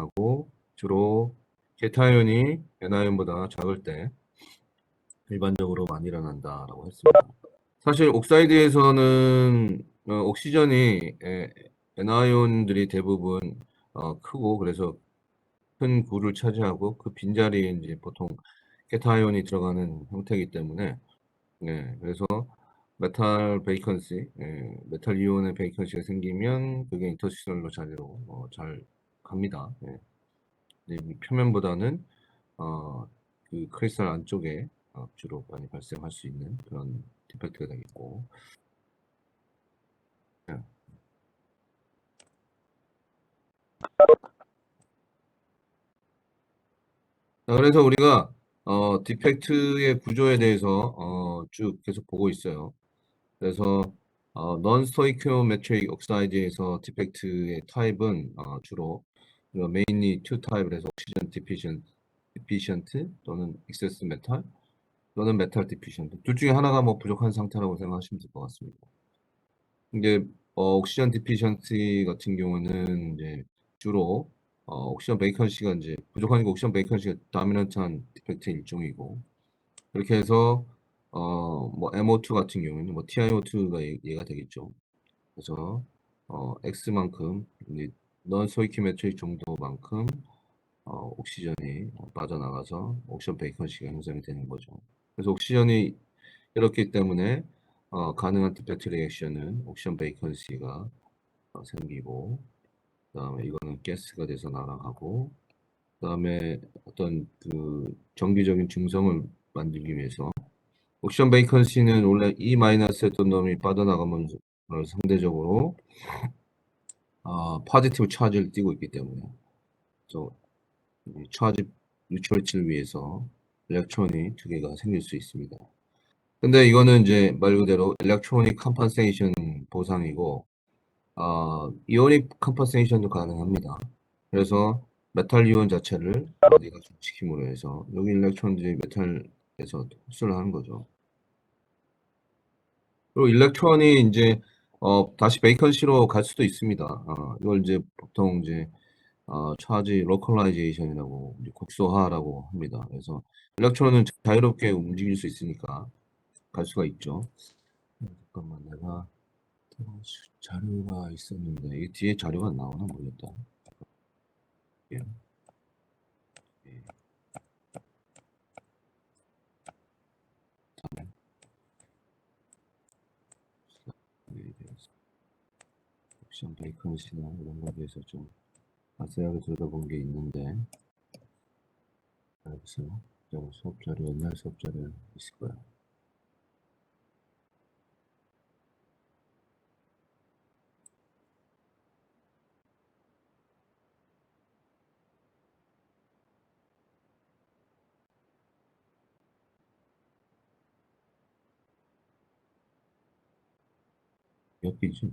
하고 주로 게타이온이 N아이온보다 작을 때 일반적으로 많이 일어난다라고 했습니다. 사실 옥사이드에서는 옥시전이 N아이온들이 대부분 크고 그래서 큰 구를 차지하고 그 빈자리에 이제 보통 게타이온이 들어가는 형태이기 때문에 그래서 메탈 베이컨시, 메탈 이온의 베이컨시가 생기면 그게 인터시널로 자리로 잘 갑니다. 표면보다는 그 크리스탈 안쪽에 주로 많이 발생할 수 있는 그런 디펙트가 되겠고. 그래서 우리가 디펙트의 구조에 대해서 쭉 계속 보고 있어요. 그래서 non-stoichiometric oxide에서 디펙트의 타입은 주로 mainly two 타입을 해서 oxygen deficient 또는 excess metal 또는 metal deficient 둘 중에 하나가 뭐 부족한 상태라고 생각하시면 될 것 같습니다. 이게 옥시전 디피션시 같은 경우는 이제 주로 옥시전 베이컨시가 이제 부족하니까 옥시전 베이컨시가 다미넌트한 디펙트의 일종이고 그렇게 해서 뭐 MO2 같은 경우는 뭐 TiO2가 얘가 되겠죠. 그래서 X만큼 넌 소이키메트릭 정도만큼 옥시전이 빠져나가서 옥시전 베이컨시가 형성이 되는 거죠. 그래서 옥시전이 이렇기 때문에 가능한 디펙트 리액션은 옥시전 베이컨시가 생기고 그다음에 이거는 가스가 돼서 날아가고 그다음에 어떤 그 정기적인 중성을 만들기 위해서 옥시전 베이컨시는 원래 E-했던 놈이 빠져나가면서 상대적으로 포지티브 차지를 띠고 있기 때문에 그래서 이 차지 뉴트럴티를 위해서 일렉트론이 두 개가 생길 수 있습니다. 근데 이거는 이제 말 그대로 일렉트로닉 컴퍼세이션 보상이고 이오닉 컴퍼세이션도 가능합니다. 그래서 메탈 이온 자체를 어디가 중시킴으로 해서 여기 일렉트론들이 메탈에서 흡수를 하는 거죠. 그리고 일렉트론이 이제 다시 베이컨시로 갈 수도 있습니다. 이걸 이제 보통 이제 차지 로컬라이제이션이라고 국소화라고 합니다. 그래서 일렉트론은 자유롭게 움직일 수 있으니까 갈 수가 있죠. 잠깐만 내가 자료가 있었는데 이 뒤에 자료가 안 나오나 모르겠다. 예. 예. 옵션 베이컨시나 이런 거에 대해서 좀 자세하게 들어본 게 있는데 알겠어요. 수업 자료 옛날 수업 자료 있을 거야. 여기죠.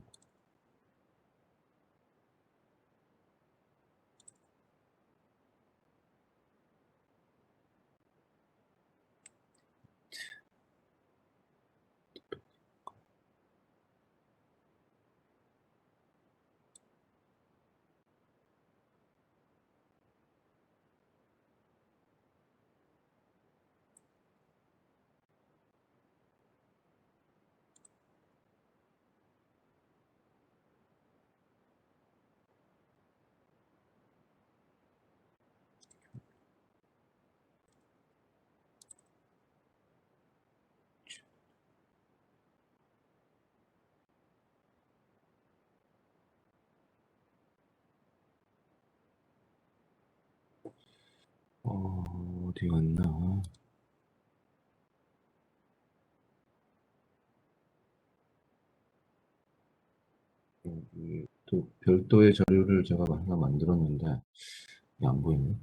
어디 갔나? 또 별도의 자료를 제가 하나 만들었는데 이게 안 보이네.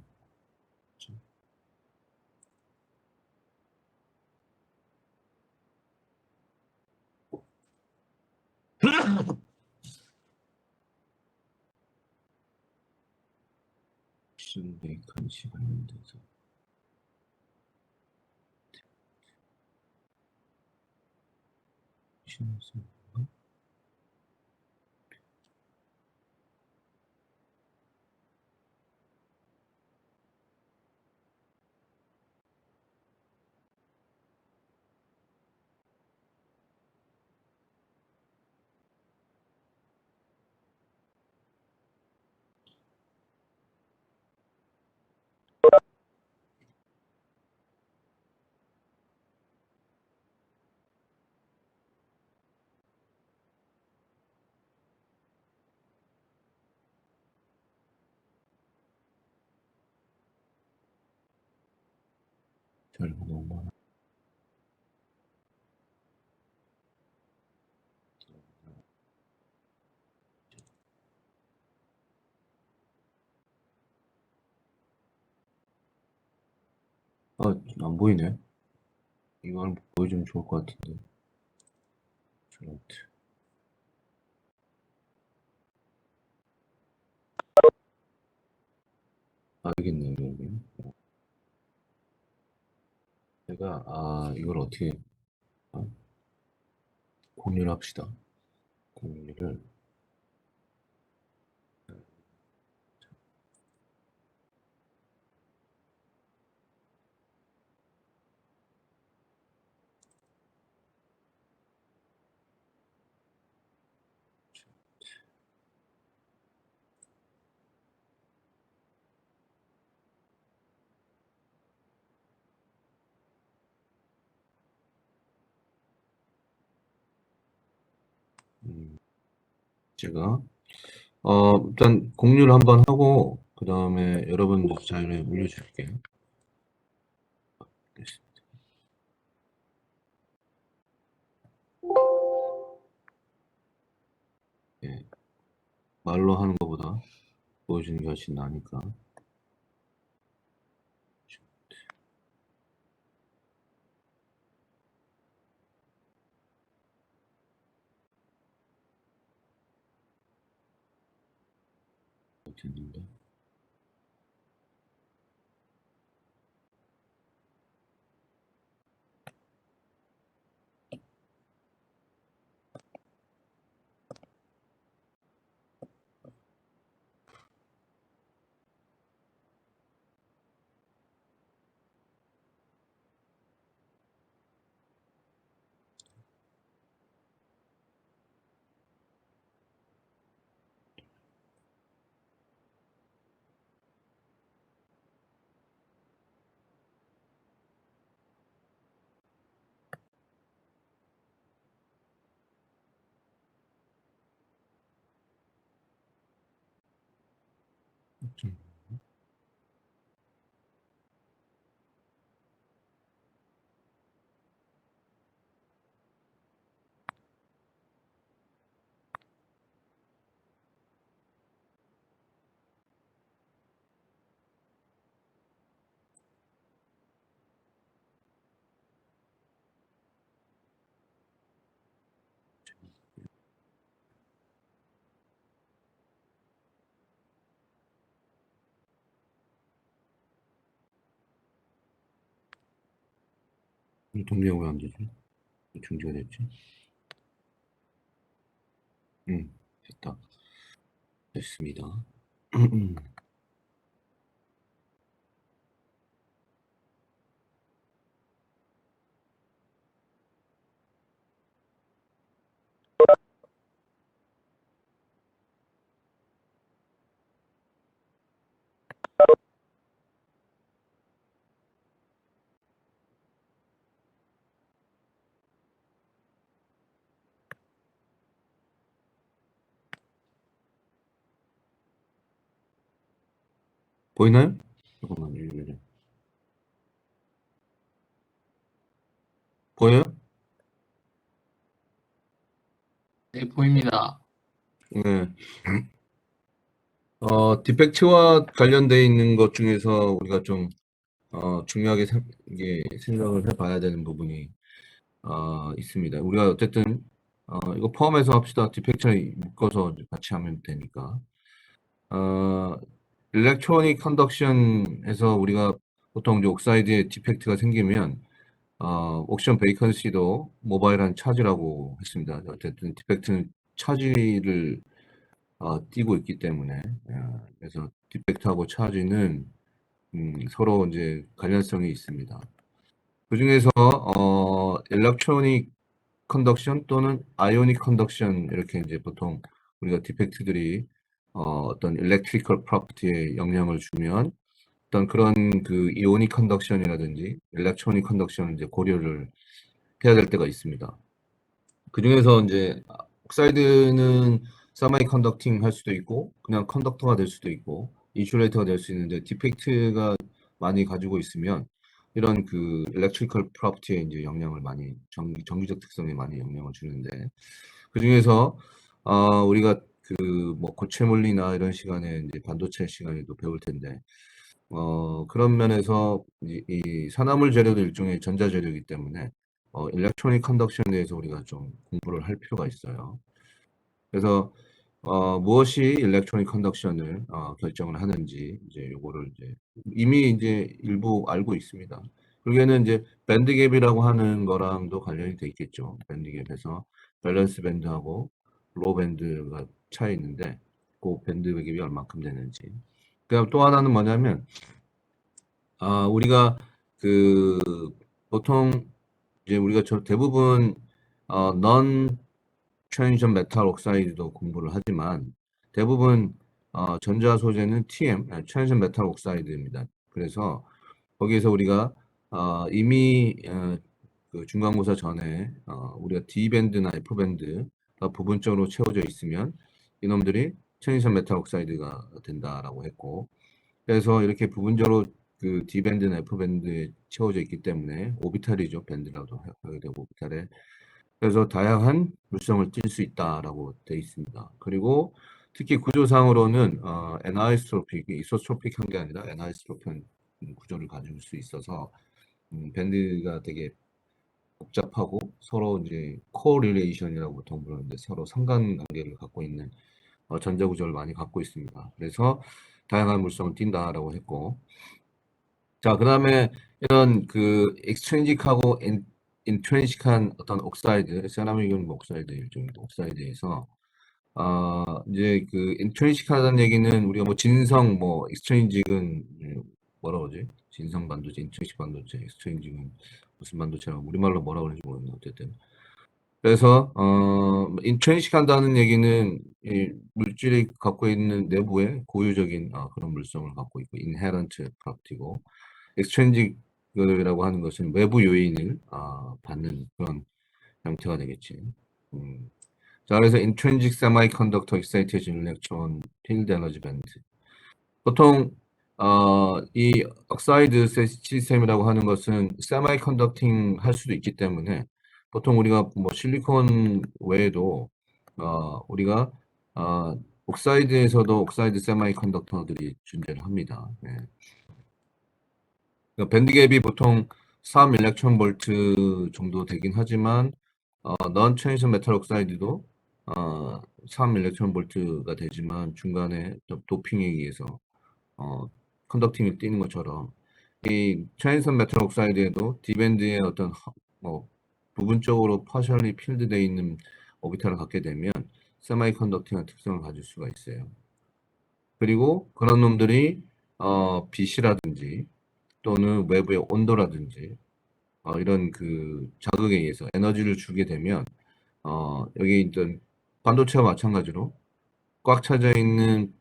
옵션 베이컨시 관련돼서 자료가 너무 많아. 안 보이네. 이걸 보여주면 좋을 것 같은데. 슬라이드. 알겠네요, 여기. 제가, 이걸 어떻게, 어, 공유를 합시다. 공유를, 제가, 일단 공유를 한번 하고, 그 다음에 여러분들 자료에 올려줄게요. 예, 말로 하는 것보다 보여주는 게 훨씬 나으니까. 됐는데. 동기가 왜 안 되지? 중지가 됐지? 됐다. 됐습니다. 보이나요? 잠깐만요. 보여요? 네, 보입니다. 네. 디펙트와 관련되어 있는 것 중에서 우리가 좀 중요하게 이게 생각을 해봐야 되는 부분이 있습니다. 우리가 어쨌든 이거 포함해서 합시다. 디펙트를 묶어서 이제 같이 하면 되니까. 일렉트로닉 컨덕션에서 우리가 보통 이제 옥사이드에 디펙트가 생기면 옥션 베이컨시도 모바일한 차지라고 했습니다. 어쨌든 디펙트는 차지를 띄고 있기 때문에 그래서 디펙트하고 차지는 서로 이제 관련성이 있습니다. 그 중에서 일렉트로닉 컨덕션 또는 아이오닉 컨덕션 이렇게 이제 보통 우리가 디펙트들이 어떤 일렉트리컬 프로퍼티에 영향을 주면 어떤 그런 그 이오닉 컨덕션이라든지 일렉트로닉 컨덕션을 이제 고려를 해야 될 때가 있습니다. 그 중에서 이제 옥사이드는 서마이 컨덕팅 할 수도 있고 그냥 컨덕터가 될 수도 있고 인슐레이터가 될 수 있는데 디펙트가 많이 가지고 있으면 이런 그 electrical property에 이제 영향을 많이 전기적 특성에 많이 영향을 주는데 그 중에서 우리가 그 뭐 고체 물리나 이런 시간에 이제 반도체 시간에도 배울 텐데 그런 면에서 이 산화물 재료도 일종의 전자 재료이기 때문에 일렉트로닉 컨덕션에 대해서 우리가 좀 공부를 할 필요가 있어요. 그래서 무엇이 일렉트로닉 컨덕션을 결정을 하는지 이제 요거를 이제 이미 이제 일부 알고 있습니다. 그게는 이제 밴드갭이라고 하는 거랑도 관련이 돼 있겠죠. 밴드갭에서 밸런스 밴드하고 로우 밴드가 차이 있는데 그 밴드갭이 얼마큼 되는지. 그다음 또 하나는 뭐냐면 우리가 그 보통 이제 우리가 대부분 non 트랜지션 메탈 옥사이드도 공부를 하지만 대부분 전자 소재는 TM, 트랜지션 메탈 옥사이드입니다. 그래서 거기에서 우리가 이미 그 중간고사 전에 우리가 D밴드나 F밴드가 부분적으로 채워져 있으면 이놈들이 트랜지션 메탈 옥사이드가 된다라고 했고 그래서 이렇게 부분적으로 그 D밴드나 F밴드에 채워져 있기 때문에 오비탈이죠. 밴드라도 하게 되고 오비탈에 그래서 다양한 물성을 띌 수 있다라고 되어 있습니다. 그리고 특히 구조상으로는 애나이스트로픽, 이소트로픽한 게 아니라 애나이스트로픽한 구조를 가질 수 있어서 밴드가 되게 복잡하고 서로 이제 코릴레이션이라고 보통 부르는데 서로 상관관계를 갖고 있는 전자 구조를 많이 갖고 있습니다. 그래서 다양한 물성을 띈다라고 했고 자, 그다음에 이런 그 익스트린직하고 인트린직한 어떤 옥사이드, 세라믹은 옥사이드 일종의 옥사이드에서 이제 그 인트린직하다는 얘기는 우리가 뭐 진성 뭐 익스트린직은 뭐라 그러지? 진성 반도체, 인트린직 반도체, 익스트린직은 무슨 반도체라고 우리말로 뭐라 그러는지 모르겠는데 어쨌든 그래서 인트린직한다는 얘기는 이 물질이 갖고 있는 내부에 고유적인 그런 물성을 갖고 있고 인헤런트 프로퍼티고 엑스트린직이라고 하는 것은 외부 요인을 받는 그런 형태가 되겠지. 자, 그래서 intrinsic semiconductor excitation electron field energy band. 보통 이 옥사이드 시스템이라고 하는 것은 세미컨덕팅 할 수도 있기 때문에 보통 우리가 뭐 실리콘 외에도 우리가 옥사이드에서도 옥사이드 세미컨덕터들이 존재를 합니다. 네. 그러니까 밴드갭이 보통 3 일렉트론 볼트 정도 되긴 하지만 non transition metal oxide도 3 일렉트론 볼트가 되지만 중간에 도핑에 의해서 컨덕팅을 띄는 것처럼 이 트랜지션 메탈 옥사이드에도 D밴드의 어떤 뭐 부분적으로 partially filled 되어 있는 오비탈을 갖게 되면 세마이 컨덕팅한 특성을 가질 수가 있어요. 그리고 그런 놈들이 빛이라든지 또는 외부의 온도라든지 이런 그 자극에 의해서 에너지를 주게 되면 여기 있던 반도체와 마찬가지로 꽉 차져 있는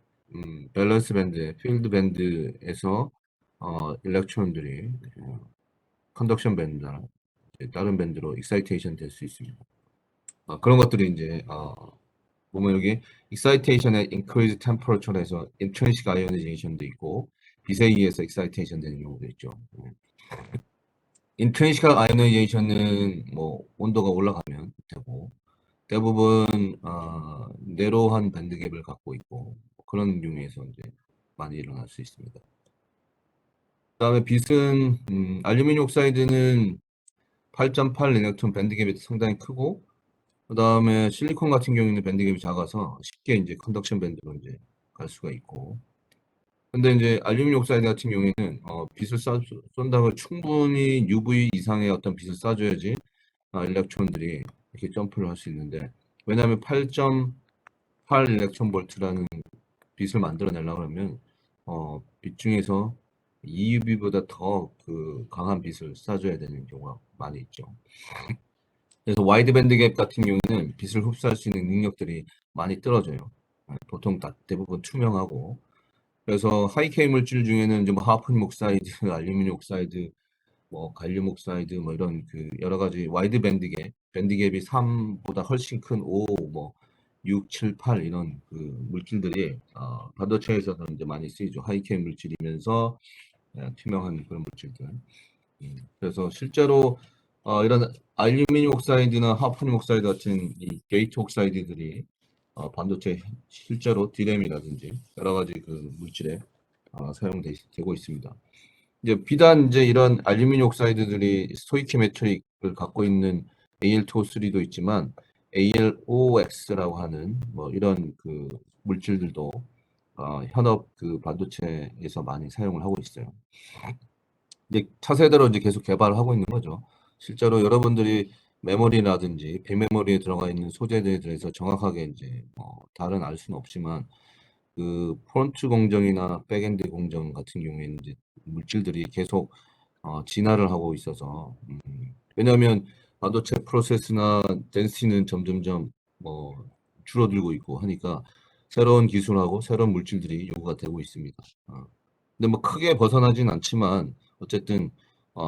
밸런스 밴드, 필드 밴드에서 일렉트론들이 컨덕션 밴드나 다른 밴드로 익사이테이션 될 수 있습니다. 그런 것들이 이제 보면 여기 익사이테이션의 increased temperature에서 intrinsic ionization도 있고 빛에 의해서 익사이테이션 되는 경우도 있죠. intrinsic ionization은 뭐 온도가 올라가면 되고 대부분 내로한 밴드갭을 갖고 있고 그런 류에서 이제 많이 일어날 수 있습니다. 그다음에 빛은 알루미늄 옥사이드는 8.8 이렉트론 밴드갭이 상당히 크고 그다음에 실리콘 같은 경우에는 밴드갭이 작아서 쉽게 이제 컨덕션 밴드로 이제 갈 수가 있고 근데 이제 알루미늄 옥사이드 같은 경우에는 빛을 쏜다고 충분히 UV 이상의 어떤 빛을 쏴줘야지 일렉트론들이 이렇게 점프를 할 수 있는데 왜냐하면 8.8 일렉트론 볼트라는 빛을 만들어내려고 하면 빛 중에서 EUV보다 더 그 강한 빛을 쏴줘야 되는 경우가 많이 있죠. 그래서 와이드 밴드갭 같은 경우는 빛을 흡수할 수 있는 능력들이 많이 떨어져요. 보통 대부분 투명하고 그래서 하이케이 물질 중에는 좀 하프늄 옥사이드, 알루미늄 옥사이드, 뭐 갈륨 옥사이드 뭐 이런 그 여러 가지 와이드 밴드갭이 3보다 훨씬 큰 5, 뭐 6, 7, 8 이런 그 물질들이 반도체에서는 이제 많이 쓰이죠. 하이케이 물질이면서 투명한 그런 물질들. 그래서 실제로 이런 알루미늄 옥사이드나 하프늄 옥사이드 같은 이 게이트 옥사이드들이 반도체 실제로 D램이라든지 여러 가지 그 물질에 사용되고 있습니다. 이제 비단 이제 이런 알루미늄 옥사이드들이 스토이키메트릭을 갖고 있는 Al2O3도 있지만 AlOX라고 하는 뭐 이런 그 물질들도 현업 그 반도체에서 많이 사용을 하고 있어요. 이제 차세대로 이제 계속 개발을 하고 있는 거죠. 실제로 여러분들이 메모리라든지 비메모리에 들어가 있는 소재들에 대해서 정확하게 이제 다른 알 수는 없지만 그 프론트 공정이나 백엔드 공정 같은 경우에는 이제 물질들이 계속 진화를 하고 있어서 왜냐하면 반도체 프로세스나 덴시티는 점점점 줄어들고 있고 하니까 새로운 기술하고 새로운 물질들이 요구가 되고 있습니다. 근데 뭐 크게 벗어나진 않지만 어쨌든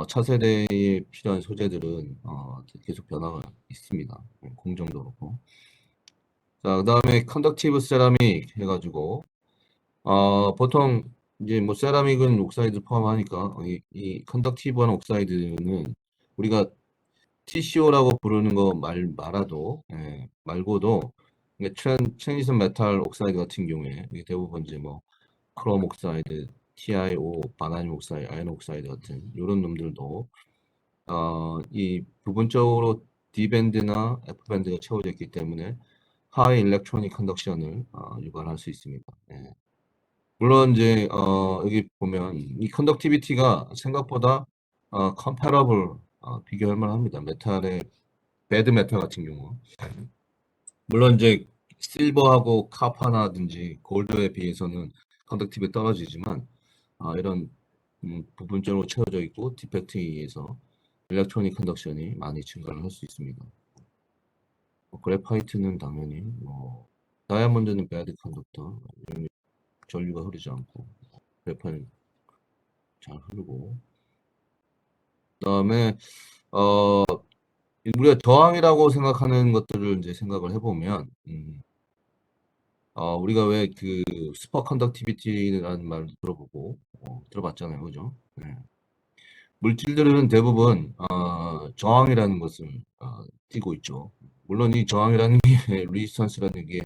차세대에 필요한 소재들은 계속 변화가 있습니다. 공정도 그렇고. 자, 그다음에 컨덕티브 세라믹 해가지고 보통 이제 뭐 세라믹은 옥사이드 포함하니까 이 컨덕티브한 옥사이드는 우리가 TCO라고 부르는 거 말아도 말고도 트랜지션 메탈 옥사이드 같은 경우에 이게 대부분 이제 뭐 크롬 옥사이드, TiO, 바나늄 옥사이드, 아연 옥사이드 같은 이런 놈들도 이 부분적으로 D밴드나 F밴드가 채워져 있기 때문에 하이 일렉트로닉 컨덕션을 유발할 수 있습니다. 물론 이제 여기 보면 이 컨덕티비티가 생각보다 컴패러블 비교할 만합니다. 메탈의 배드 메탈 같은 경우 물론 이제 실버하고 카파나든지 골드에 비해서는 컨덕티비티 떨어지지만 이런 부분적으로 채워져 있고 디펙트에 의해서 일렉트로닉 컨덕션이 많이 증가를 할 수 있습니다. 그래파이트는 당연히 다이아몬드는 배드 컨덕터 전류가 흐르지 않고 그래파이트는 잘 흐르고 그다음에 우리가 저항이라고 생각하는 것들을 이제 생각을 해보면 우리가 왜 그 슈퍼 컨덕티비티라는 말을 들어보고 들어봤잖아요, 그죠? 네. 물질들은 대부분 저항이라는 것을 띠고 있죠. 물론 이 저항이라는 게 리지스턴스라는 게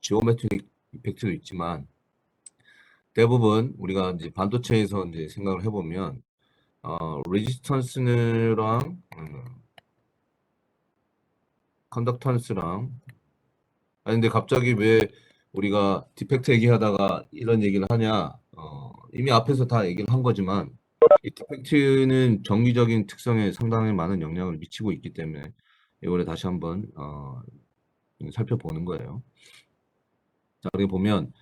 지오메트릭 이펙트도 있지만 대부분 우리가 이제 반도체에서 이제 생각을 해보면 레지스턴스랑 컨덕턴스랑 근데 갑자기 왜 우리가 디펙트 얘기하다가 이런 얘기를 하냐 이미 앞에서 다 얘기를 한 거지만 이 디펙트는 정기적인 특성에 상당히 많은 영향을 미치고 있기 때문에 이거를 다시 한번 살펴보는 거예요. 자, 여기 보면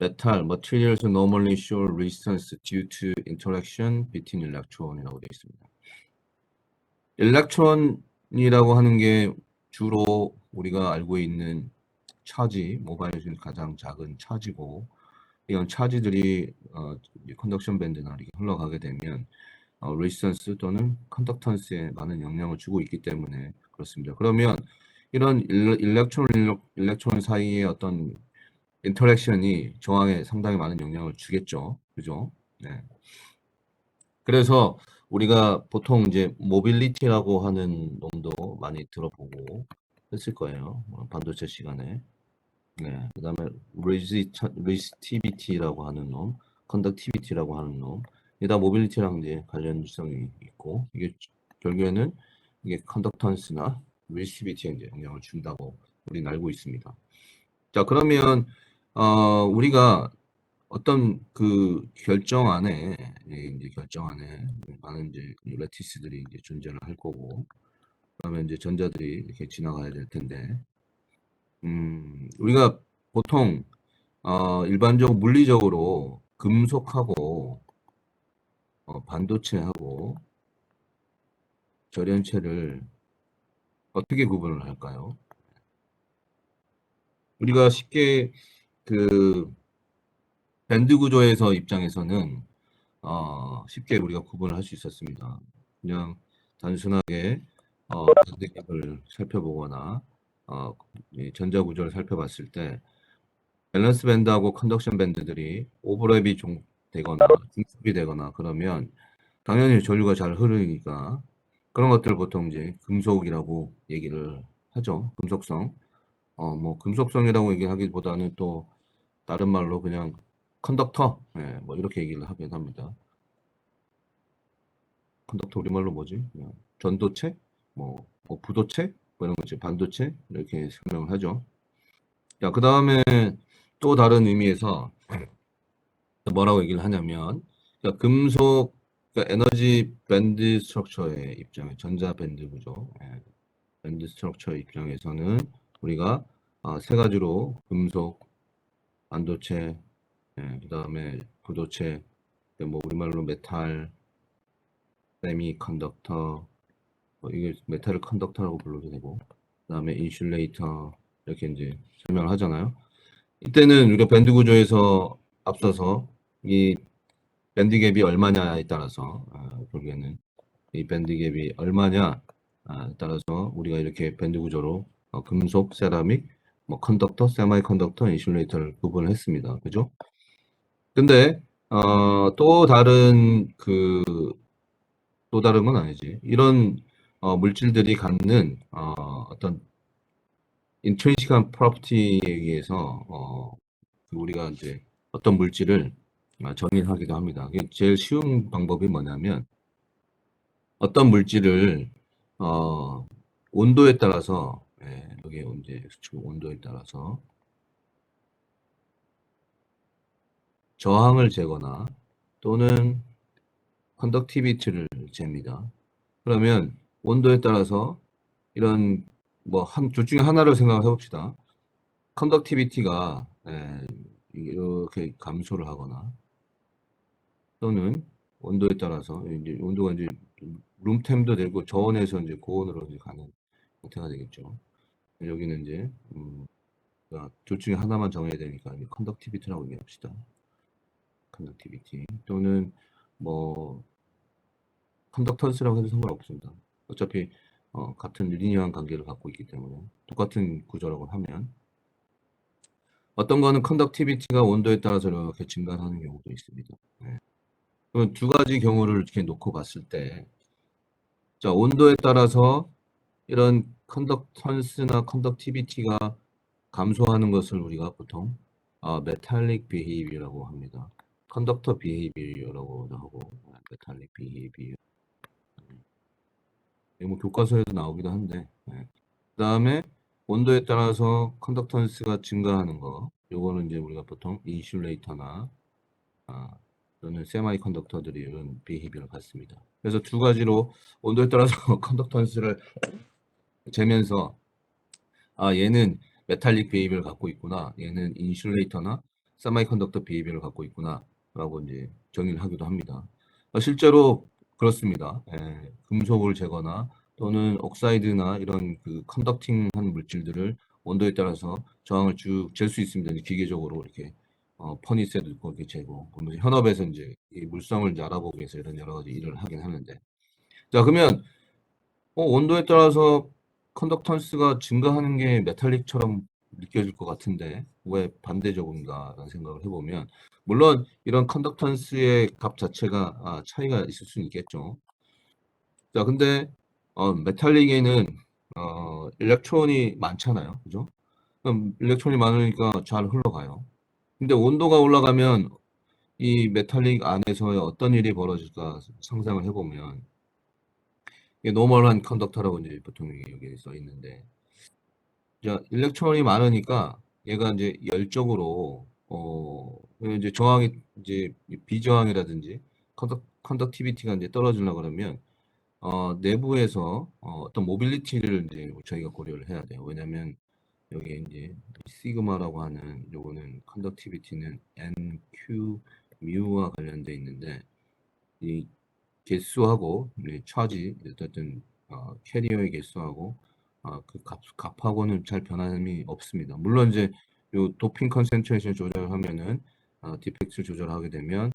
metal materials normally show resistance due to interaction between electron이라고 되어 있습니다. 일렉트론이라고 하는 게 주로 우리가 알고 있는 차지, 모바일 중 가장 작은 차지고 이런 차지들이 컨덕션 밴드나 이렇게 흘러가게 되면 레지스턴스 또는 컨덕턴스에 많은 영향을 주고 있기 때문에 그렇습니다. 그러면 이런 일렉트론 사이의 어떤 인터랙션이 저항에 상당히 많은 영향을 주겠죠. 그죠? 네. 그래서 우리가 보통 이제 모빌리티라고 하는 놈도 많이 들어보고 했을 거예요. 반도체 시간에. 네. 그다음에 레지스티비티라고 하는 놈, 컨덕티비티라고 하는 놈. 이게 다 모빌리티랑 이제 관련성이 있고 이게 결국에는 이게 컨덕턴스나 레지스티비티에 이제 영향을 준다고 우리는 알고 있습니다. 자, 그러면 우리가 어떤 그 결정안에 이제 결정안에 많은 이제 레티스들이 이제 존재를 할 거고 그러면 이제 전자들이 이렇게 지나가야 될 텐데 우리가 보통 일반적으로 물리적으로 금속하고 반도체하고 절연체를 어떻게 구분을 할까요? 우리가 쉽게 그 밴드 구조에서 입장에서는 쉽게 우리가 구분을 할 수 있었습니다. 그냥 단순하게 밴드값을 살펴보거나 전자 구조를 살펴봤을 때 밸런스 밴드하고 컨덕션 밴드들이 오버랩이 좀 되거나 중첩이 되거나 그러면 당연히 전류가 잘 흐르니까 그런 것들을 보통 이제 금속이라고 얘기를 하죠. 금속성. 뭐 금속성이라고 얘기하기보다는 또 다른 말로 그냥 컨덕터, 뭐 이렇게 얘기를 하긴 합니다. 컨덕터 우리말로 뭐지? 그냥 전도체, 뭐 부도체, 뭐 이런 거지. 반도체 이렇게 설명을 하죠. 자, 그 다음에 또 다른 의미에서 뭐라고 얘기를 하냐면, 그러니까 금속, 그러니까 에너지 밴드 스트럭처의 입장에 전자 밴드 구조, 밴드 스트럭처의 입장에서는 우리가 세 가지로 금속, 반도체, 그다음에 부도체, 뭐 우리말로 메탈, 세미 컨덕터, 뭐 이게 메탈을 컨덕터라고 불러도 되고, 그다음에 인슐레이터 이렇게 이제 설명을 하잖아요. 이때는 우리가 밴드 구조에서 앞서서 이 밴드 갭이 얼마냐에 따라서 결국에는 이 밴드 갭이 얼마냐에 따라서 우리가 이렇게 밴드 구조로 금속, 세라믹, 뭐 컨덕터, 세마이 컨덕터, 인슐레이터를 구분을 했습니다. 그죠? 근데 또 다른 또 다른 건 아니지. 이런 물질들이 갖는 어떤 인트린식한 프로퍼티에 의해서 우리가 이제 어떤 물질을 정의하기도 합니다. 이게 제일 쉬운 방법이 뭐냐면 어떤 물질을 온도에 따라서 여기 이제 온도에 따라서 저항을 재거나 또는 컨덕티비티를 잽니다. 그러면 온도에 따라서 이런 뭐 둘 중에 하나를 생각해 봅시다. 컨덕티비티가 이렇게 감소를 하거나 또는 온도에 따라서 이제 온도가 이제 룸템도 되고 저온에서 이제 고온으로 이제 가는 형태가 되겠죠. 여기는 이제 그러니까 둘 중에 하나만 정해야 되니까 컨덕티비티라고 얘기합시다. 컨덕티비티 또는 뭐 컨덕턴스라고 해도 상관없습니다. 어차피 같은 리니어한 관계를 갖고 있기 때문에 똑같은 구조라고 하면 어떤 거는 컨덕티비티가 온도에 따라서 이렇게 증가하는 경우도 있습니다. 그럼 두 가지 경우를 이렇게 놓고 봤을 때, 자, 온도에 따라서 이런 컨덕턴스나 컨덕티비티가 감소하는 것을 우리가 보통 메탈릭 비헤이비어라고 합니다. 컨덕터 비헤이비어라고도 하고 메탈릭 비헤이비어. 뭐 교과서에도 나오기도 한데 그다음에 온도에 따라서 컨덕턴스가 증가하는 거 요거는 이제 우리가 보통 인슐레이터나 또는 세마이 컨덕터들이 이런 비헤이비어를 갖습니다. 그래서 두 가지로 온도에 따라서 컨덕턴스를 재면서 얘는 메탈릭 비헤이비어를 갖고 있구나. 얘는 인슐레이터나 세마이컨덕터 비헤이비어를 갖고 있구나. 라고 이제 정의를 하기도 합니다. 실제로 그렇습니다. 금속을 재거나 또는 옥사이드나 이런 그 컨덕팅한 물질들을 온도에 따라서 저항을 쭉 잴 수 있습니다. 이제 기계적으로 이렇게 퍼니스에도 있고 이렇게 재고 현업에서 이제 이 물성을 이제 알아보기 위해서 이런 여러 가지 일을 하긴 하는데 자 그러면 온도에 따라서 컨덕턴스가 증가하는 게 메탈릭처럼 느껴질 것 같은데 왜 반대적인가라는 생각을 해보면 물론 이런 컨덕턴스의 값 자체가 차이가 있을 수는 있겠죠. 자, 근데 메탈릭에는 일렉트론이 많잖아요, 그죠? 그럼 일렉트론이 많으니까 잘 흘러가요. 근데 온도가 올라가면 이 메탈릭 안에서 어떤 일이 벌어질까 상상을 해보면 이게 노멀한 컨덕터라고 이제 보통 여기 써 있는데 자, 일렉트론이 많으니까 얘가 이제 열적으로 이제 저항이 이제 비저항이라든지 컨덕티비티가 이제 떨어지려고 그러면 내부에서 어떤 모빌리티를 이제 저희가 고려를 해야 돼요. 왜냐면 여기 이제 시그마라고 하는 요거는 컨덕티비티는 NQ 뮤와 관련돼 있는데 이 개수하고 차지 어쨌든 캐리어의 개수하고 그 값하고는 잘 변함이 없습니다. 물론 이제 요 도핑 컨센트레이션 조절하면은 디펙트를 조절하게 되면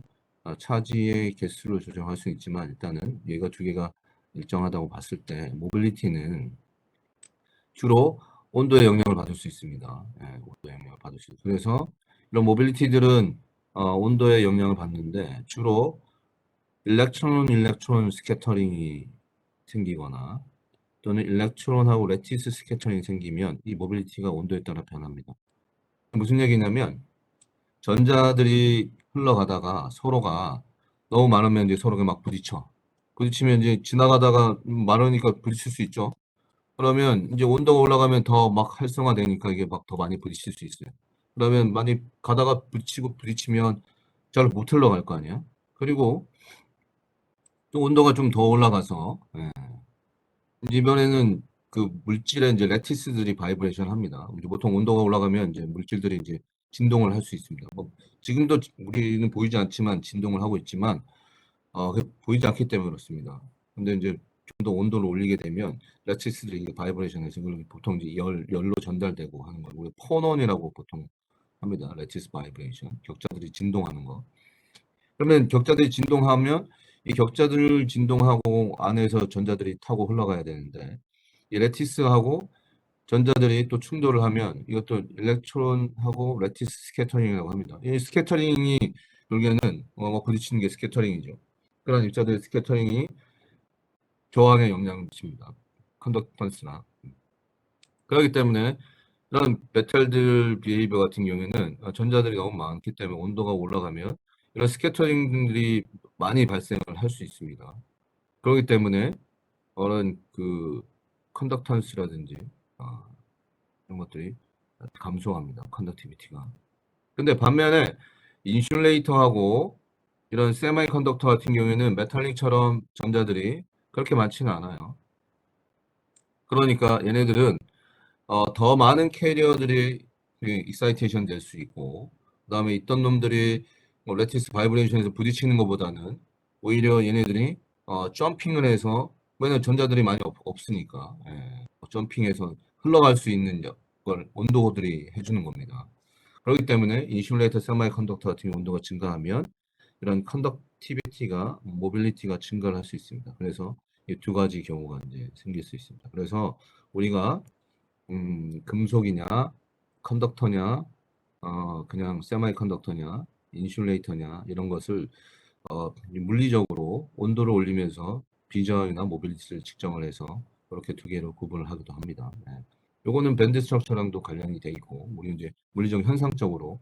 차지의 개수를 조정할 수 있지만 일단은 얘가 두 개가 일정하다고 봤을 때 모빌리티는 주로 온도의 영향을 받을 수 있습니다. 온도의 영향을 받을 수 있어요. 그래서 이런 모빌리티들은 온도의 영향을 받는데 주로 일렉트론 스캐터링이 생기거나 또는 일렉트론하고 레티스 스캐터링이 생기면 이 모빌리티가 온도에 따라 변합니다. 무슨 얘기냐면 전자들이 흘러가다가 서로가 너무 많으면 이제 서로가 막 부딪혀. 부딪히면 이제 지나가다가 많으니까 부딪힐 수 있죠. 그러면 이제 온도가 올라가면 더 막 활성화되니까 이게 막 더 많이 부딪힐 수 있어요. 그러면 많이 가다가 부딪히면 잘 못 흘러갈 거 아니야. 그리고 또 온도가 좀 더 올라가서 이번에는 그 물질의 이제 레티스들이 바이브레이션 합니다. 이제 보통 온도가 올라가면 이제 물질들이 이제 진동을 할 수 있습니다. 뭐 지금도 우리는 보이지 않지만 진동을 하고 있지만 보이지 않기 때문에 그렇습니다. 근데 이제 좀 더 온도를 올리게 되면 레티스들이 이게 바이브레이션에서 보통 이제 열로 전달되고 하는 걸 우리 폰온이라고 보통 합니다. 레티스 바이브레이션 격자들이 진동하는 거. 그러면 격자들이 진동하면 이 격자들 진동하고 안에서 전자들이 타고 흘러가야 되는데 이 레티스하고 전자들이 또 충돌을 하면 이것도 일렉트론하고 레티스 스캐터링이라고 합니다. 이 스캐터링이 결국에는 부딪히는 게 스캐터링이죠. 그런 입자들의 스캐터링이 저항에 영향을 미칩니다. 컨덕턴스나. 그렇기 때문에 이런 메탈들 비헤이비어 같은 경우에는 전자들이 너무 많기 때문에 온도가 올라가면 이런 스캐터링들이 많이 발생을 할 수 있습니다. 그렇기 때문에 그런 그 컨덕턴스라든지 이런 것들이 감소합니다. 컨덕티비티가. 근데 반면에 인슐레이터하고 이런 세마이 컨덕터 같은 경우에는 메탈릭처럼 전자들이 그렇게 많지는 않아요. 그러니까 얘네들은 더 많은 캐리어들이 익사이테이션 될 수 있고 그다음에 있던 놈들이 뭐 레티스 바이브레이션에서 부딪히는 것보다는 오히려 얘네들이 점핑을 해서 왜냐면 전자들이 많이 없으니까 점핑해서 흘러갈 수 있는 걸 온도들이 해주는 겁니다. 그렇기 때문에 인슐레이터 세마이 컨덕터 같은 경우 온도가 증가하면 이런 컨덕티비티가 모빌리티가 증가를 할 수 있습니다. 그래서 이 두 가지 경우가 이제 생길 수 있습니다. 그래서 우리가 금속이냐, 컨덕터냐, 그냥 세마이 컨덕터냐, 인슐레이터냐 이런 것을 물리적으로 온도를 올리면서 비저항이나 모빌리티를 측정을 해서 그렇게 두 개로 구분을 하기도 합니다. 요거는 밴드 스트럭처랑도 관련이 돼 있고 우리 이제 물리적 현상적으로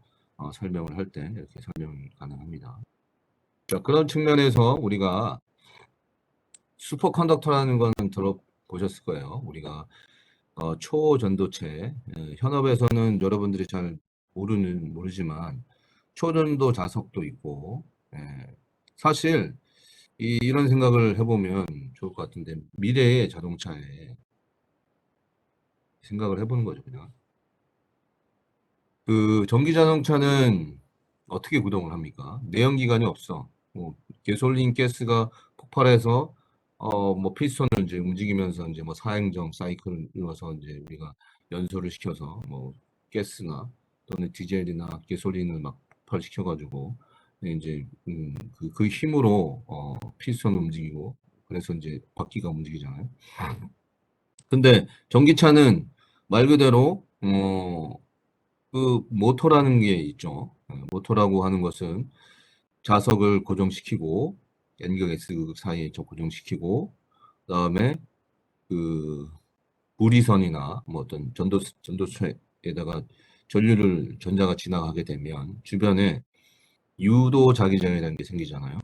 설명을 할 때 이렇게 설명이 가능합니다. 자, 그런 측면에서 우리가 슈퍼컨덕터라는 거는 들어보셨을 거예요. 우리가 초전도체 현업에서는 여러분들이 잘 모르지만 초전도 자석도 있고 사실 이런 생각을 해보면 좋을 것 같은데 미래의 자동차에 생각을 해보는 거죠. 그냥 그 전기 자동차는 어떻게 구동을 합니까? 내연기관이 없어. 뭐 개솔린 가스가 폭발해서 뭐 피스톤을 이제 움직이면서 이제 뭐 사행정 사이클을 이루어서 이제 우리가 연소를 시켜서 뭐 가스나 또는 디젤이나 개솔린을 막 폭발시켜 가지고 이제 그 힘으로 피스톤을 움직이고 그래서 이제 바퀴가 움직이잖아요. 근데 전기차는 말 그대로 그 모터라는 게 있죠. 모터라고 하는 것은 자석을 고정시키고 N극 S극 사이에 고정시키고 그다음에 그 부리선이나 뭐 어떤 전도체에다가 전자가 지나가게 되면 주변에 유도 자기장이라는 게 생기잖아요.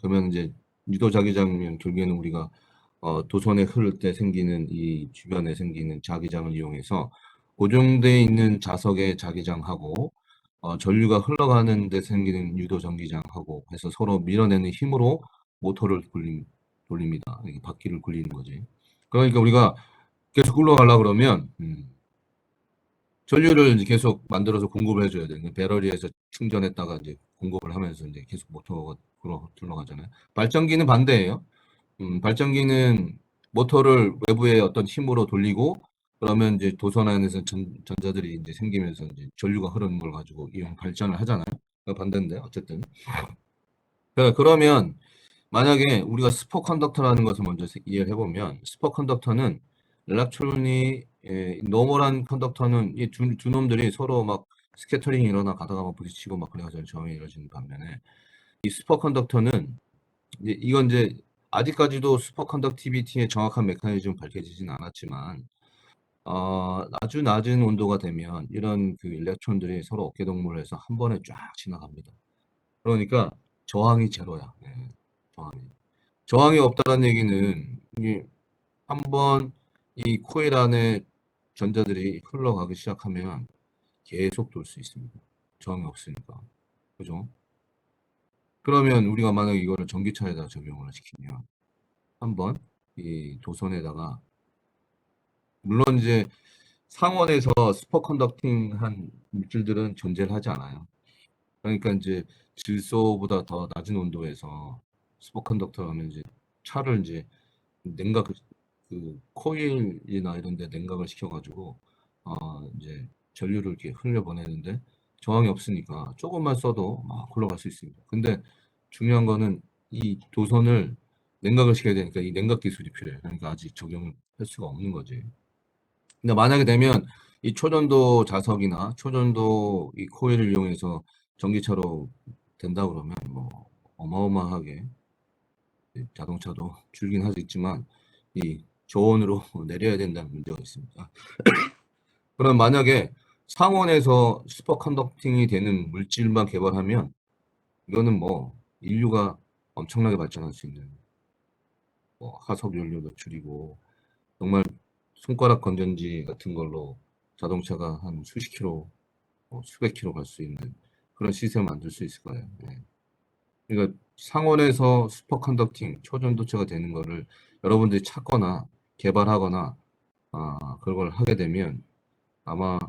그러면 이제 유도 자기장이면 결국에는 우리가 도선에 흐를 때 생기는 이 주변에 생기는 자기장을 이용해서 고정되어 있는 자석의 자기장하고 전류가 흘러가는 데 생기는 유도 전기장하고 해서 서로 밀어내는 힘으로 모터를 돌립니다. 이게 바퀴를 굴리는 거지. 그러니까 우리가 계속 흘러가려고 그러면 전류를 이제 계속 만들어서 공급을 해줘야 돼요. 배터리에서 충전했다가 이제 공급을 하면서 이제 계속 모터가 돌아가잖아요. 발전기는 반대예요. 발전기는 모터를 외부의 어떤 힘으로 돌리고 그러면 이제 도선 안에서 전자들이 이제 생기면서 이제 전류가 흐르는 걸 가지고 이용 발전을 하잖아요. 반대인데 어쨌든. 그러면 만약에 우리가 스포컨덕터라는 것을 먼저 이해를 해보면 스포컨덕터는 일렉트론이 노멀한 컨덕터는 이 두 놈들이 서로 막 스캐터링이 일어나 가다가 막 부딪히고 막 그래가지고 저항이 이루어지는 반면에 이 슈퍼컨덕터는 이건 이제 아직까지도 슈퍼컨덕티비티의 정확한 메커니즘은 밝혀지진 않았지만 아주 낮은 온도가 되면 이런 그 일렉트론들이 서로 어깨동무를 해서 한 번에 쫙 지나갑니다. 그러니까 저항이 제로야. 예, 저항이 없다는 얘기는 이게 한번 이 코일 안에 전자들이 흘러가기 시작하면 계속 돌 수 있습니다. 저항이 없으니까. 그죠? 그러면 우리가 만약에 이거를 전기차에다 적용을 시키면 한번 이 도선에다가 물론 이제 상온에서 슈퍼컨덕팅한 물질들은 존재를 하지 않아요. 그러니까 이제 질소보다 더 낮은 온도에서 슈퍼컨덕터를 하면 이제 차를 이제 냉각 그 코일이나 이런 데 냉각을 시켜가지고 이제 전류를 이렇게 흘려보내는데 저항이 없으니까 조금만 써도 막 흘러갈 수 있습니다. 근데 중요한 거는 이 도선을 냉각을 시켜야 되니까 이 냉각 기술이 필요해요. 그러니까 아직 적용을 할 수가 없는 거지. 근데 만약에 되면 이 초전도 자석이나 초전도 이 코일을 이용해서 전기차로 된다 그러면 뭐 어마어마하게 자동차도 줄긴 하겠지만 이 저온으로 내려야 된다는 문제가 있습니다. 그럼 만약에 상온에서 슈퍼컨덕팅이 되는 물질만 개발하면 이거는 뭐 인류가 엄청나게 발전할 수 있는 뭐 화석 연료도 줄이고 정말 손가락 건전지 같은 걸로 자동차가 한 수십 킬로, 수백 킬로 갈 수 있는 그런 시스템을 만들 수 있을 거예요. 네. 그러니까 상온에서 슈퍼컨덕팅, 초전도체가 되는 거를 여러분들이 찾거나 개발하거나 그걸 하게 되면 아마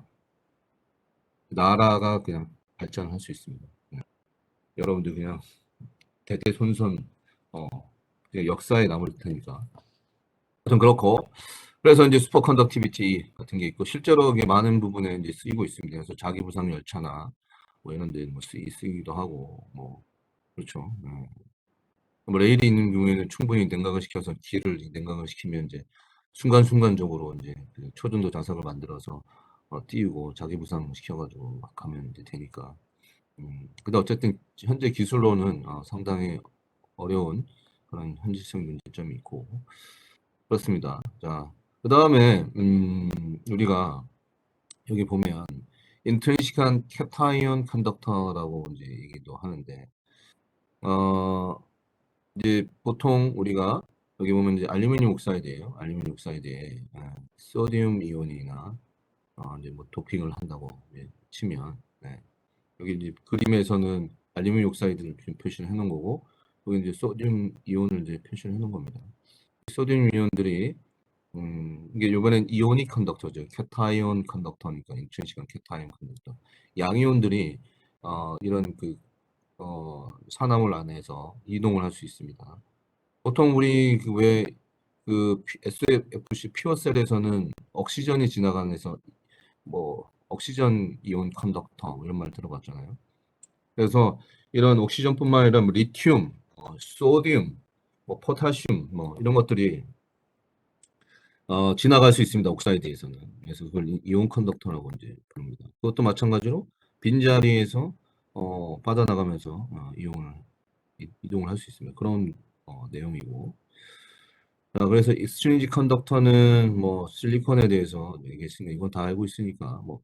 나라가 그냥 발전할 수 있습니다. 네. 여러분들 그냥 대대손손 어, 그냥 역사에 남을 테니까. 아무튼 그렇고 그래서 이제 슈퍼컨덕티비티 같은 게 있고 실제로 이게 많은 부분에 이제 쓰이고 있습니다. 그래서 자기부상 열차나 뭐 이런 데 뭐 쓰이기도 하고 뭐 그렇죠. 뭐 레일이 있는 경우에는 충분히 냉각을 시켜서 기를 냉각을 시키면 이제 순간순간적으로 이제 그 초전도 자석을 만들어서 띄우고 자기부상 시켜가지고 막 하면 이제 되니까. 근데 어쨌든 현재 기술로는 상당히 어려운 그런 현실성 문제점이 있고 그렇습니다. 자, 그 다음에 우리가 여기 보면 인트린시크한 캡타이온 컨덕터라고 이제 얘기도 하는데 어 이제 보통 우리가 여기 보면 이제 알루미늄 옥사이드예요. 알루미늄 옥사이드에 소디움 이온이나 이제 뭐 도핑을 한다고 이제 치면 여기 이제 그림에서는 알루미늄 옥사이드를 지금 표시를 해놓은 거고 여기 이제 소디움 이온을 이제 표시를 해놓은 겁니다. 소디움 이온들이 이게 이번엔 이오닉 컨덕터죠. 캡타이온 컨덕터니까 인트린시크한 캡타이온 컨덕터. 양이온들이 이런 그 산화물 안에서 이동을 할 수 있습니다. 보통 우리 그왜그 SFC 퓨어셀에서는 옥시전이 지나가면서 뭐 옥시전 이온 컨덕터 이런 말 들어봤잖아요. 그래서 이런 옥시전뿐만 아니라 뭐 리튬, 소디움, 뭐 포타슘 뭐 이런 것들이 지나갈 수 있습니다. 옥사이드에서는. 그래서 그걸 이온 컨덕터라고 이제 부릅니다. 그것도 마찬가지로 빈자리에서 빠져나가면서 이동을 할 수 있습니다. 그런 내용이고. 그래서 익스트리지 컨덕터는 뭐 실리콘에 대해서 얘기했으니까 이건 다 알고 있으니까 뭐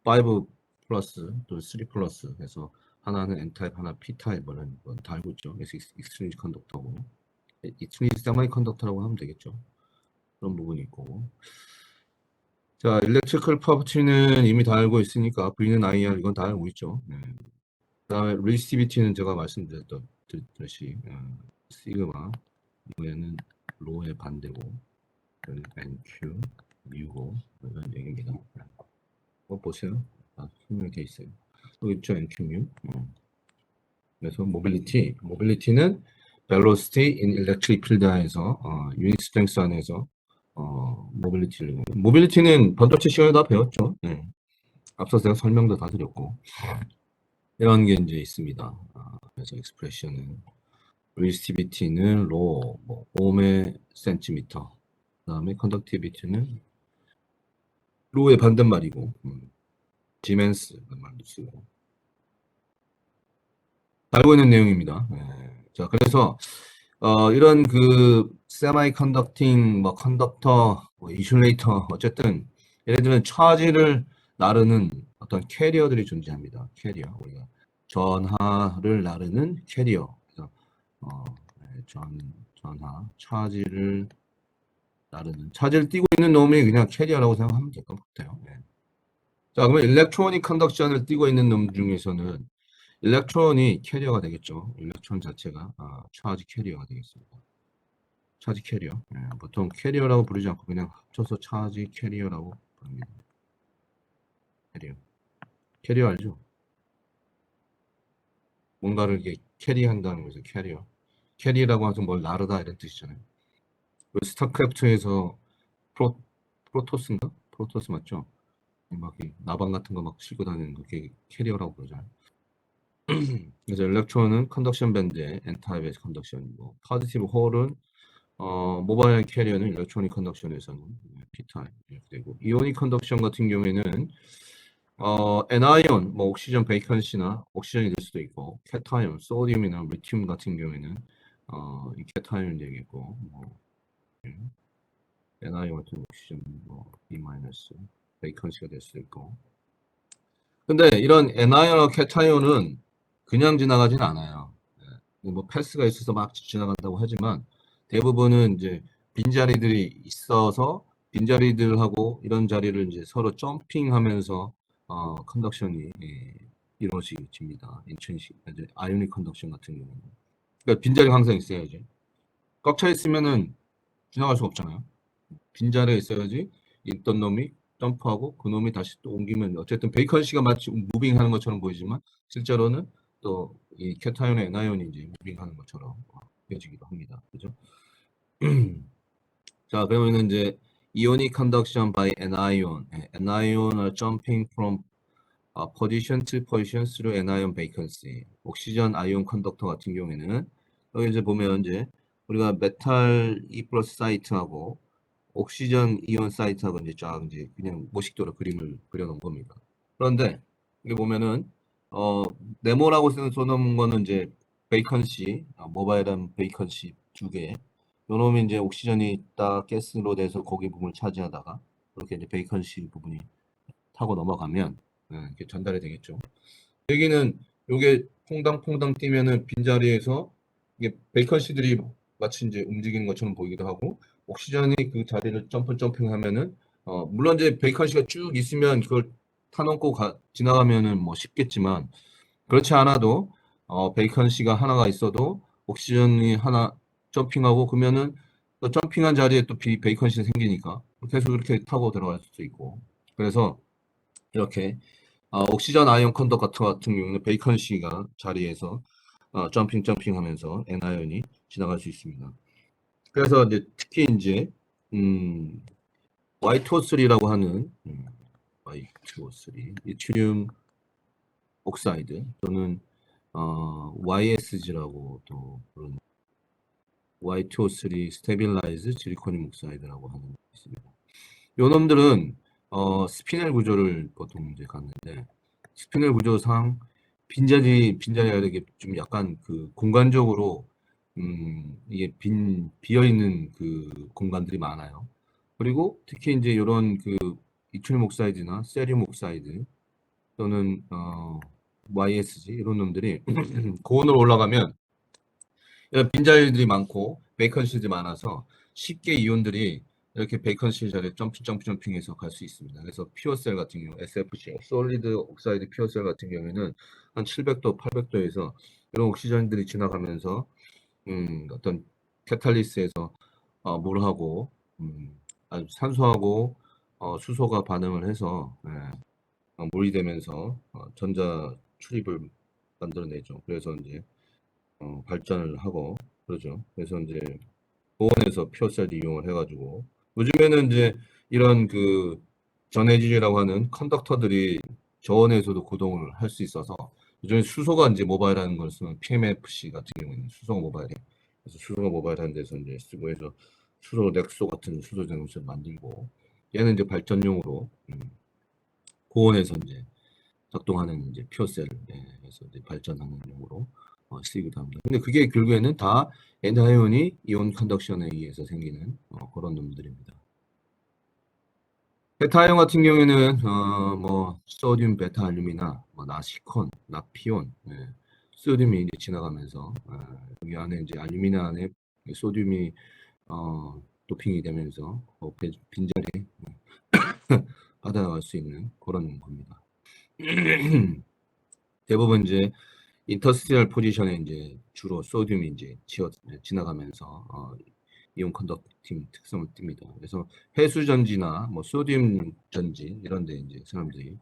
5 플러스 또 3 플러스 해서 하나는 N타입, 하나 P타입 이런 건 다 알고 있죠. 그래서 익스트리지 컨덕터고 익스트리지 세마이 컨덕터라고 하면 되겠죠. 그런 부분이 있고. 자, 일렉트리컬 프로퍼티는 이미 다 알고 있으니까 V는 IR 이건 다 알고 있죠. 그다음에 레시스티비티는 제가 말씀드렸듯이 시그마 이거는 로의 반대고 여기 NQ 뮤고 이런 얘기입니다. 보세요. 설명이 돼 있어요. 여기 있죠 NQ 뮤. 그래서 모빌리티는 velocity in electric field 안에서 유닛 스트렝스 안에서 모빌리티는 번쩍치 시간에 다 배웠죠. 앞서 제가 설명도 다 드렸고 이런 게 이제 있습니다. 그래서 expression은 resistivity는 로, 뭐 옴의 센티미터, 그다음에 conductivity는 로의 반대말이고 지멘스 말도 쓰고 알고 있는 내용입니다. 자, 그래서 이런 그 세마이 컨덕팅, 뭐 컨덕터, 뭐 인슐레이터 어쨌든 얘네들은 차지를 나르는 어떤 캐리어들이 존재합니다. 캐리어 우리가 전하를 나르는 캐리어. 그래서 네, 전하 차지를 나르는 차지를 띠고 있는 놈이 그냥 캐리어라고 생각하면 될 것 같아요. 네. 자, 그러면 일렉트로닉 컨덕션을 띠고 있는 놈 중에서는 일렉트론이 캐리어가 되겠죠. 일렉트론 자체가 차지 캐리어가 되겠습니다. 차지 캐리어. 예, 보통 캐리어라고 부르지 않고 그냥 합쳐서 차지 캐리어라고 부릅니다. 캐리어. 캐리어 알죠? 뭔가를 이렇게 캐리한다는 거죠. 캐리어. 캐리라고 하면 뭘 나르다 이런 뜻이잖아요. 그 스타크래프트에서 프로토스인가? 프로토스 맞죠? 막 나방 같은 거 막 싣고 다니는 그게 캐리어라고 그러잖아요. 그래서 일렉트론은 컨덕션 밴드의 엔타입의 컨덕션이고 포지티브 홀은 모바일 캐리어는 일렉트로닉 컨덕션에서는 P타입 이렇게 되고 이오닉 컨덕션 같은 경우에는 애나이온, 뭐 옥시전 베이컨시나 옥시전이 될 수도 있고 캐타이온, 소디움이나 리튬 같은 경우에는 이 캐타이온 되겠고 뭐 애나이온 같은 옥시전 뭐 B 마이너스 베이컨시가 될 수도 있고 근데 이런 애나이온과 캐타이온은 그냥 지나가진 않아요. 뭐 패스가 있어서 막 지나간다고 하지만 대부분은 이제 빈자리들이 있어서 빈자리들하고 이런 자리를 이제 서로 점핑하면서 컨덕션이 이루어집니다. 인천식 이제 아이오닉 컨덕션 같은 경우는 그러니까 빈자리가 항상 있어야지. 꽉 차 있으면은 지나갈 수가 없잖아요. 빈자리가 있어야지 있던 놈이 점프하고 그 놈이 다시 또 옮기면 어쨌든 베이컨시가 마치 무빙하는 것처럼 보이지만 실제로는 또 이 캐타이온의 애나이온이 이제 무빙하는 것처럼 보여지기도 합니다. 그죠? 자, 그러면은 이제 ionic conduction by anion. anion are jumping from position to position through anion vacancy. 옥시전 아이온 컨덕터 같은 경우에는 여기 이제 보면 이제 우리가 메탈 E 플러스 사이트하고 옥시전 이온 사이트하고 이제 쫙 이제 그냥 모식도로 그림을 그려놓은 겁니다. 그런데 여기 보면은 어 네모라고 써놓은 거는 이제 베이컨시, 모바일한 베이컨시 두 개. 요놈이 이제 옥시전이 딱 가스로 돼서 거기 부분을 차지하다가 이렇게 이제 베이컨시 부분이 타고 넘어가면 이렇게 전달이 되겠죠. 여기는 요게 퐁당퐁당 뛰면은 빈자리에서 이게 베이컨시들이 마치 이제 움직이는 것처럼 보이기도 하고 옥시전이 그 자리를 점핑하면은 물론 이제 베이컨시가 쭉 있으면 그걸 타넘고 지나가면은 뭐 쉽겠지만 그렇지 않아도 베이컨시가 하나가 있어도 옥시전이 하나 점핑하고 그러면은 또 점핑한 자리에 또 베이컨시가 생기니까 계속 이렇게 타고 들어갈 수도 있고 그래서 이렇게 옥시전 아이온 컨덕터 같은 경우는 베이컨시가 자리에서 점핑하면서 애나이온이 지나갈 수 있습니다. 그래서 이제 특히 이제 Y2O3라고 하는 Y2O3 리튬 옥사이드 또는 YSG라고 또 부르는 Y2O3 스테빌라이즈 지리코늄 옥사이드라고 하는 게 있습니다. 요 놈들은 스피넬 구조를 보통 이제 갖는데 스피넬 구조상 빈자리가 되게 좀 약간 그 공간적으로 이게 비어 있는 그 공간들이 많아요. 그리고 특히 이제 이런 그 이트륨 옥사이드나 세륨 옥사이드 또는 YSG 이런 놈들이 고온으로 올라가면 이런 빈자리들이 많고 베이컨실들이 많아서 쉽게 이온들이 이렇게 베이컨실 자리에 점핑해서 갈 수 있습니다. 그래서 피어셀 같은 경우 SFC, 솔리드 옥사이드 피어셀 같은 경우에는 한 700도, 800도에서 이런 옥시전들이 지나가면서 어떤 캐탈리스에서 물하고 산소하고 수소가 반응을 해서 물이 되면서 전자 출입을 만들어내죠. 그래서 이제 발전을 하고 그러죠. 그래서 이제 보온에서 퓨어셀 이용을 해가지고 요즘에는 이제 이런 그 전해질이라고 하는 컨덕터들이 저온에서도 구동을 할 수 있어서 요즘에 수소가 이제 모바일하는 걸 쓰면 PMFC 같은 경우는 수소가 모바일이 그래서 수소가 모바일하는 데서 이제 쓰고 해서 수소 넥소 같은 수소 제품을 만들고 얘는 이제 발전용으로 고온에서 이제 작동하는 이제 퓨어셀 그래서 이제 발전하는 용으로 쓰이기도 합니다. 근데 그게 결국에는 다 엔하이온이 이온 컨덕션에 의해서 생기는 그런 놈들입니다. 베타이온 같은 경우에는 뭐 소듐 베타 알루미나, 뭐 나시콘, 나피온, 소듐이 이제 지나가면서 여기 안에 이제 알루미나 안에 소듐이 도핑이 되면서 빈자리 받아나갈 수 있는 그런 겁니다. 대부분 이제 인터스티얼 포지션에 이제 주로 소듐이 이제 지나가면서 이온 컨덕팅 특성을 띱니다. 그래서 해수 전지나 뭐 소듐 전지 이런 데 이제 사람들이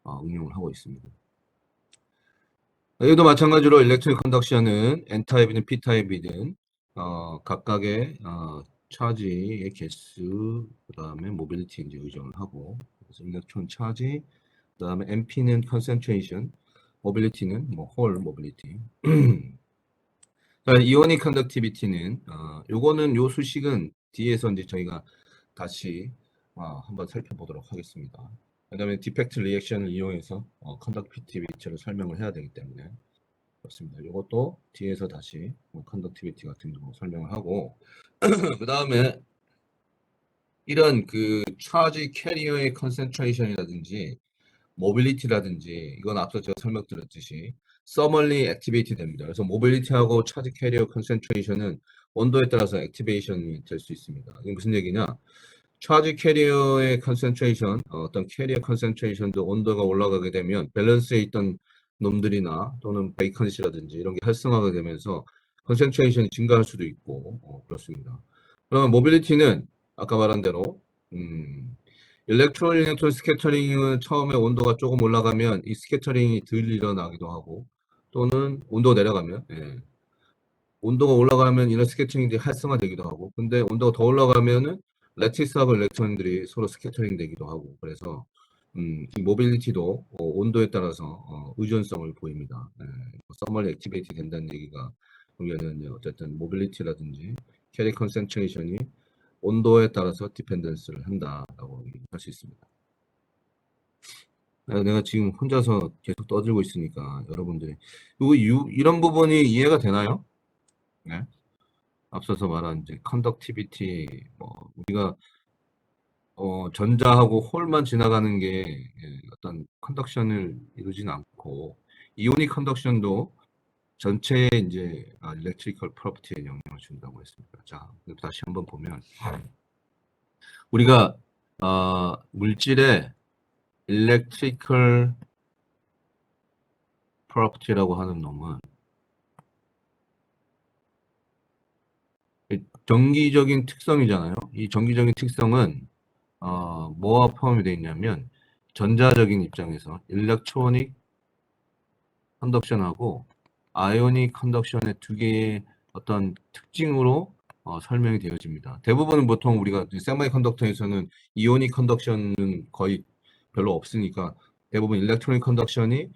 응용을 하고 있습니다. 여기도 마찬가지로 일렉트릭 컨덕션은 N타입이든 P타입이든 각각의 차지의 개수, 그다음에 모빌리티 이제 의존을 하고, 그래서 일렉트론 차지, 그다음에 NP는 concentration, 모빌리티는 뭐 홀 모빌리티. 이오닉 컨덕티비티는 요거는 요 수식은 뒤에서 이제 저희가 다시 한번 살펴보도록 하겠습니다. 왜냐하면 디펙트 리액션을 이용해서 컨덕티비티를 설명을 해야 되기 때문에 그렇습니다. 이것도 뒤에서 다시 컨덕티비티 같은 거 설명을 하고 그 다음에 이런 그 차지 캐리어의 컨센트레이션이라든지 모빌리티라든지 이건 앞서 제가 설명드렸듯이 서멀리 액티베이트 됩니다. 그래서 모빌리티하고 차지 캐리어 컨센트레이션은 온도에 따라서 액티베이션이 될 수 있습니다. 이게 무슨 얘기냐? 차지 캐리어의 컨센트레이션, 어떤 캐리어 컨센트레이션도 온도가 올라가게 되면 밸런스에 있던 놈들이나 또는 베이컨시라든지 이런 게 활성화가 되면서 컨센트레이션이 증가할 수도 있고 그렇습니다. 그러면 모빌리티는 아까 말한 대로 일렉트론 스캐터링은 처음에 온도가 조금 올라가면 이 스캐터링이 덜 일어나기도 하고 또는 온도가 내려가면 온도가 올라가면 이런 스캐터링들이 활성화되기도 하고 근데 온도가 더 올라가면은 레티스하고 일렉트론들이 서로 스캐터링 되기도 하고 그래서 이 모빌리티도 온도에 따라서 의존성을 보입니다. 서멀리 액티베이트 된다는 얘기가 그러면은 어쨌든 모빌리티라든지 캐리 컨센트레이션이 온도에 따라서 디펜던스를 한다라고 할 수 있습니다. 내가 지금 혼자서 계속 떠들고 있으니까 여러분들이 이런 부분이 이해가 되나요? 네. 앞서서 말한 이제 컨덕티비티 뭐 우리가 전자하고 홀만 지나가는 게 어떤 컨덕션을 이루진 않고 이오닉 컨덕션도 전체에 이제 일렉트리컬 프로퍼티에 영향을 준다고 했습니다. 자, 다시 한번 보면 우리가 물질의 일렉트리컬 프로퍼티라고 하는 놈은 정기적인 특성이잖아요. 이 정기적인 특성은 뭐와 포함이 되어 있냐면 전자적인 입장에서 일렉트로닉 컨덕션하고 아이오닉 컨덕션의 두 개의 어떤 특징으로 설명이 되어집니다. 대부분은 보통 우리가 세마이 컨덕터에서는 이오닉 컨덕션은 거의 별로 없으니까 대부분 일렉트로닉 컨덕션이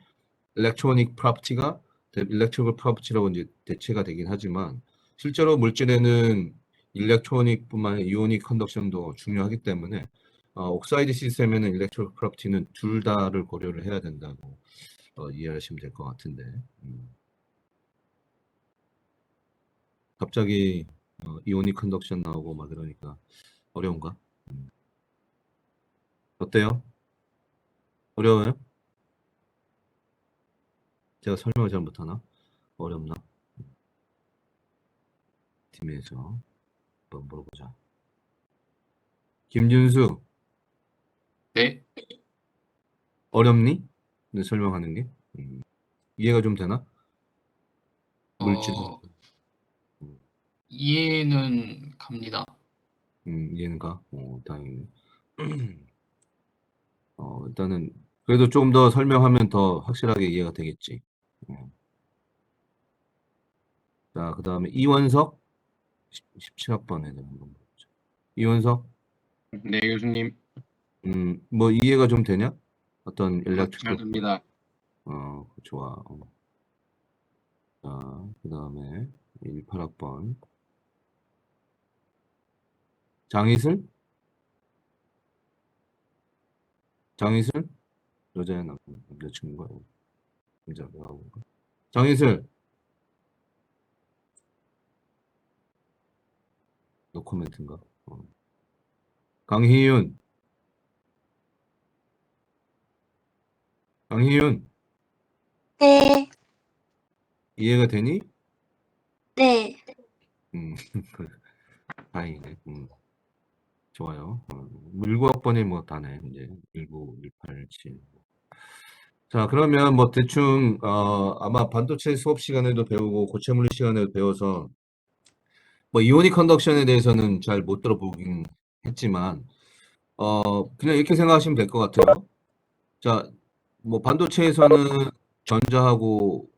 일렉트로닉 프로퍼티가 일렉트리컬 프로퍼티라고 이제 대체가 되긴 하지만 실제로 물질에는 일렉트로닉뿐만 아니라 이오닉 컨덕션도 중요하기 때문에 옥사이드 시스템에는 일렉트리컬 프로퍼티는 둘 다를 고려를 해야 된다고 이해하시면 될 것 같은데 갑자기 이오닉 컨덕션 나오고 막 그러니까 어려운가? 어때요? 어려워요? 제가 설명을 잘 못하나? 어렵나? 팀에서 한번 물어보자. 김준수 네. 어렵니? 네, 설명하는 게 이해가 좀 되나? 물질 이해는 갑니다. 이해는 가? 다행이네. 일단은 그래도 조금 더 설명하면 더 확실하게 이해가 되겠지. 자, 그 다음에 이원석 17학번에 대한 한번 보자. 이원석, 네, 교수님. 뭐 이해가 좀 되냐? 어떤 잘 일렉트리컬 됩니다. 좋아. 자, 그 다음에 18학번 장희슬? 장희슬? 여자야 남자친구가 남자가 나오는 거. 장희슬 노코멘트인가? 강희윤, 강희윤, 네, 이해가 되니? 네. 그래. 다행이네. 좋아요. 19학번이 뭐 다네. 이제 19, 18, 7. 자, 그러면 뭐 대충 아마 반도체 수업 시간에도 배우고 고체 물리 시간에도 배워서 뭐 이오닉 컨덕션에 대해서는 잘 못 들어보긴 했지만 그냥 이렇게 생각하시면 될 것 같아요. 자, 뭐 반도체에서는 전자하고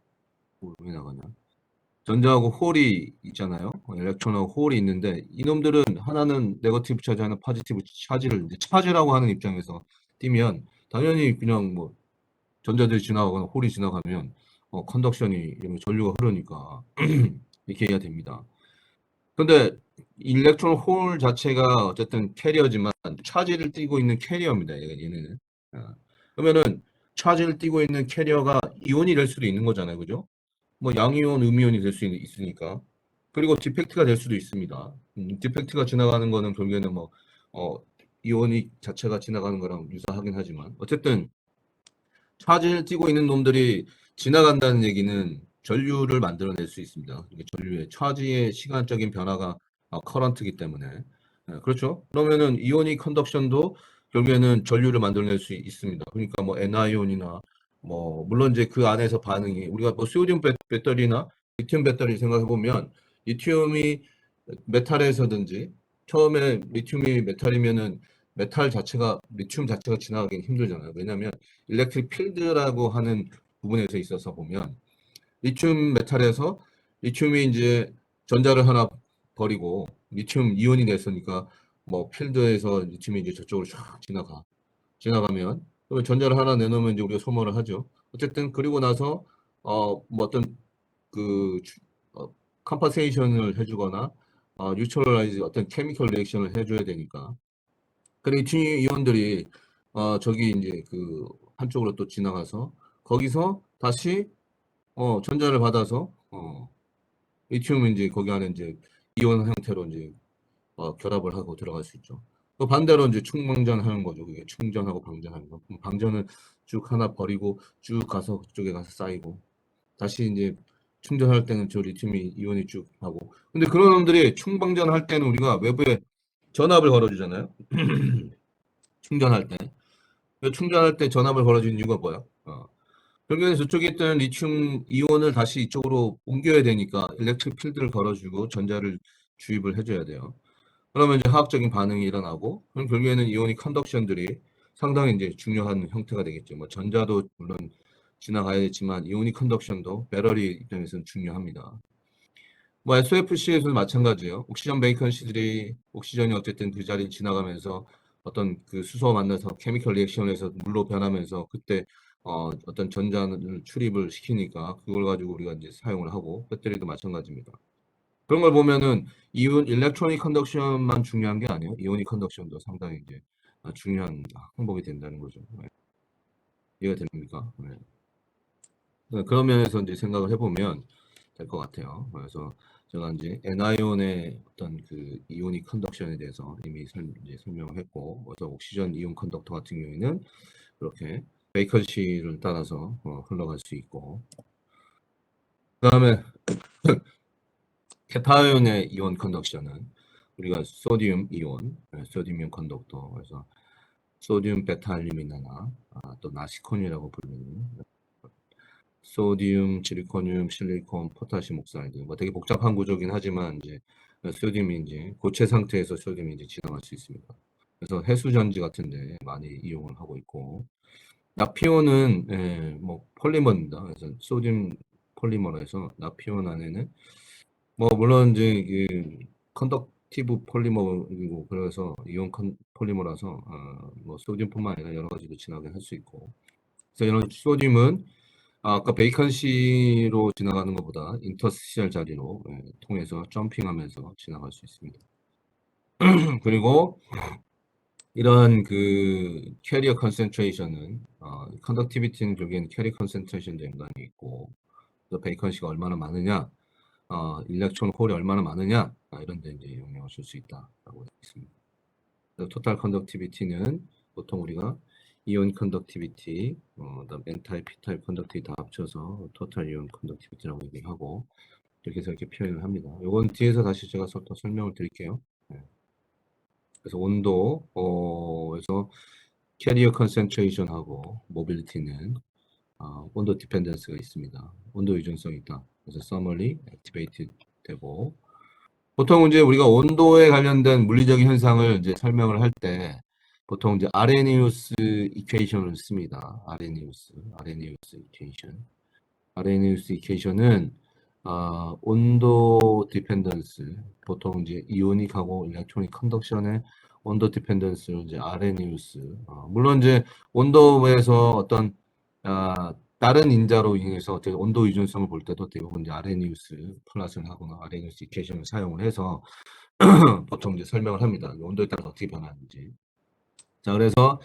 왜 나가냐? 전자하고 홀이 있잖아요. 일렉트론하고 홀이 있는데 이놈들은 하나는 네거티브 차지, 하나는 포지티브 차지를 이제 차지라고 하는 입장에서 띄면 당연히 그냥 뭐 전자들이 지나가거나 홀이 지나가면 컨덕션이 이런 전류가 흐르니까 이렇게 해야 됩니다. 근데 일렉트론 홀 자체가 어쨌든 캐리어지만 차지를 띠고 있는 캐리어입니다. 얘네는. 그러면은 차지를 띠고 있는 캐리어가 이온이 될 수도 있는 거잖아요. 그죠? 뭐 양이온, 음이온이 될 수 있으니까. 그리고 디펙트가 될 수도 있습니다. 디펙트가 지나가는 거는 결국에는 뭐 이온이 자체가 지나가는 거랑 유사하긴 하지만 어쨌든 차지를 띠고 있는 놈들이 지나간다는 얘기는 전류를 만들어낼 수 있습니다. 이게 전류의 차지의 시간적인 변화가 커런트이기 때문에 그렇죠. 그러면은 이오닉 컨덕션도 결국에는 전류를 만들어낼 수 있습니다. 그러니까 뭐 Ni온이나 뭐 물론 이제 그 안에서 반응이 우리가 뭐 소디움 배터리나 리튬 배터리 생각해 보면 리튬이 메탈에서든지 처음에 리튬이 메탈이면은 메탈 자체가 리튬 자체가 지나가기 힘들잖아요. 왜냐하면 일렉트릭 필드라고 하는 부분에서 있어서 보면 리튬 메탈에서 리튬이 이제 전자를 하나 버리고 리튬 이온이 됐으니까 뭐 필드에서 리튬이 이제 저쪽으로 쫙 지나가면 그러면 전자를 하나 내놓으면 이제 우리가 소모를 하죠. 어쨌든 그리고 나서 뭐 어떤 그 컴퍼세이션을 해주거나 뉴트럴라이즈 어떤 케미컬 리액션을 해줘야 되니까 그리고 리튬 이온들이 저기 이제 그 한쪽으로 또 지나가서 거기서 다시 전자를 받아서 리튬은 이제 거기 안에 이제 이온 형태로 이제 결합을 하고 들어갈 수 있죠. 또 반대로 이제 충방전하는 거죠. 그게 충전하고 방전하는 거. 방전은 쭉 하나 버리고 쭉 가서 그쪽에 가서 쌓이고 다시 이제 충전할 때는 저 리튬이 이온이 쭉 하고. 근데 그런 놈들이 충방전할 때는 우리가 외부에 전압을 걸어주잖아요. 충전할 때. 충전할 때 전압을 걸어주는 이유가 뭐야? 결국에는 저쪽에 있던 리튬 이온을 다시 이쪽으로 옮겨야 되니까 일렉트릭 필드를 걸어주고 전자를 주입을 해줘야 돼요. 그러면 이제 화학적인 반응이 일어나고, 그럼 결국에는 이온이 컨덕션들이 상당히 이제 중요한 형태가 되겠죠. 뭐 전자도 물론 지나가야겠지만 이온이 컨덕션도 배터리 입장에서는 중요합니다. 뭐 SOFC에서도 마찬가지예요. 옥시전 베이컨시들이 옥시전이 어쨌든 그 자리를 지나가면서 어떤 그 수소와 만나서 케미컬 리액션을 해서 물로 변하면서 그때 어떤 전자를 출입을 시키니까 그걸 가지고 우리가 이제 사용을 하고 배터리도 마찬가지입니다. 그런 걸 보면은 이온 일렉트로닉 컨덕션만 중요한 게 아니에요. 이오닉 컨덕션도 상당히 이제 중요한 항목이 된다는 거죠. 네. 이해가 됩니까? 네. 그런 면에서 이제 생각을 해보면 될 것 같아요. 그래서 제가 이제 N아이온의 어떤 그 이오닉 컨덕션에 대해서 이미 이제 설명을 했고, 그래서 옥시전 이온 컨덕터 같은 경우에는 그렇게 베이컨시를 따라서 흘러갈 수 있고, 그 다음에 케타이온의 이온 컨덕션은 우리가 소디움 이온, 소디움 이온 컨덕터, 그래서 소디움 베타 알루미나나 또 나시콘이라고 부르는 소디움, 지리코늄, 실리콘, 포타시움 옥사이드 뭐 되게 복잡한 구조긴 하지만 이제 소디움이 이제 고체 상태에서 소디움이 이제 지나갈 수 있습니다. 그래서 해수전지 같은데 많이 이용을 하고 있고 나피온은 뭐 폴리머입니다. 그래서 소디움 폴리머로 해서 나피온 안에는 뭐 물론 이제 그 컨덕티브 폴리머이고 그래서 이온 폴리머라서 뭐 소디움뿐만 아니라 여러 가지도 지나게 할 수 있고 그래서 이런 소디움은 아까 베이컨시로 지나가는 것보다 인터스티셜 자리로 통해서 점핑하면서 지나갈 수 있습니다. 그리고 이런 그 캐리어 컨센트레이션은 컨덕티비티는 결국엔 캐리어 컨센트레이션 연관이 있고 또 베이컨시가 얼마나 많으냐 일렉트론 홀이 얼마나 많으냐, 이런 데 이제 영향을 줄 수 있다라고 했습니다. 토탈 컨덕티비티는 보통 우리가 이온 컨덕티비티, 그다음 N타입, P타입 컨덕티비티 다 합쳐서 토탈 이온 컨덕티비티라고 얘기하고 이렇게 해서 이렇게 표현을 합니다. 이건 뒤에서 다시 제가 또 설명을 드릴게요. 네. 그래서 온도에서 캐리어 컨센트레이션하고 모빌리티는 온도 디펜던스가 있습니다. 온도 유전성이 있다. 그래서 서머리 액티베이트 되고 보통 이제 우리가 온도에 관련된 물리적인 현상을 이제 설명을 할 때 보통 이제 아레니우스 이퀘이션을 씁니다. 아레니우스 이퀘이션. 아레니우스 이퀘이션은 온도 디펜던스 보통 이제 이오닉하고 일렉트로닉 컨덕션의 온도 디펜던스를 이제 아레니우스 물론 이제 온도에서 어떤 다른 인자로 인해서 어떻게 온도 유전성을 볼 때도 대부분 이제 아레니우스 플러스를 하거나 아레니우스 이퀘이션을 사용을 해서 보통 이제 설명을 합니다. 온도에 따라서 어떻게 변하는지. 자, 그래서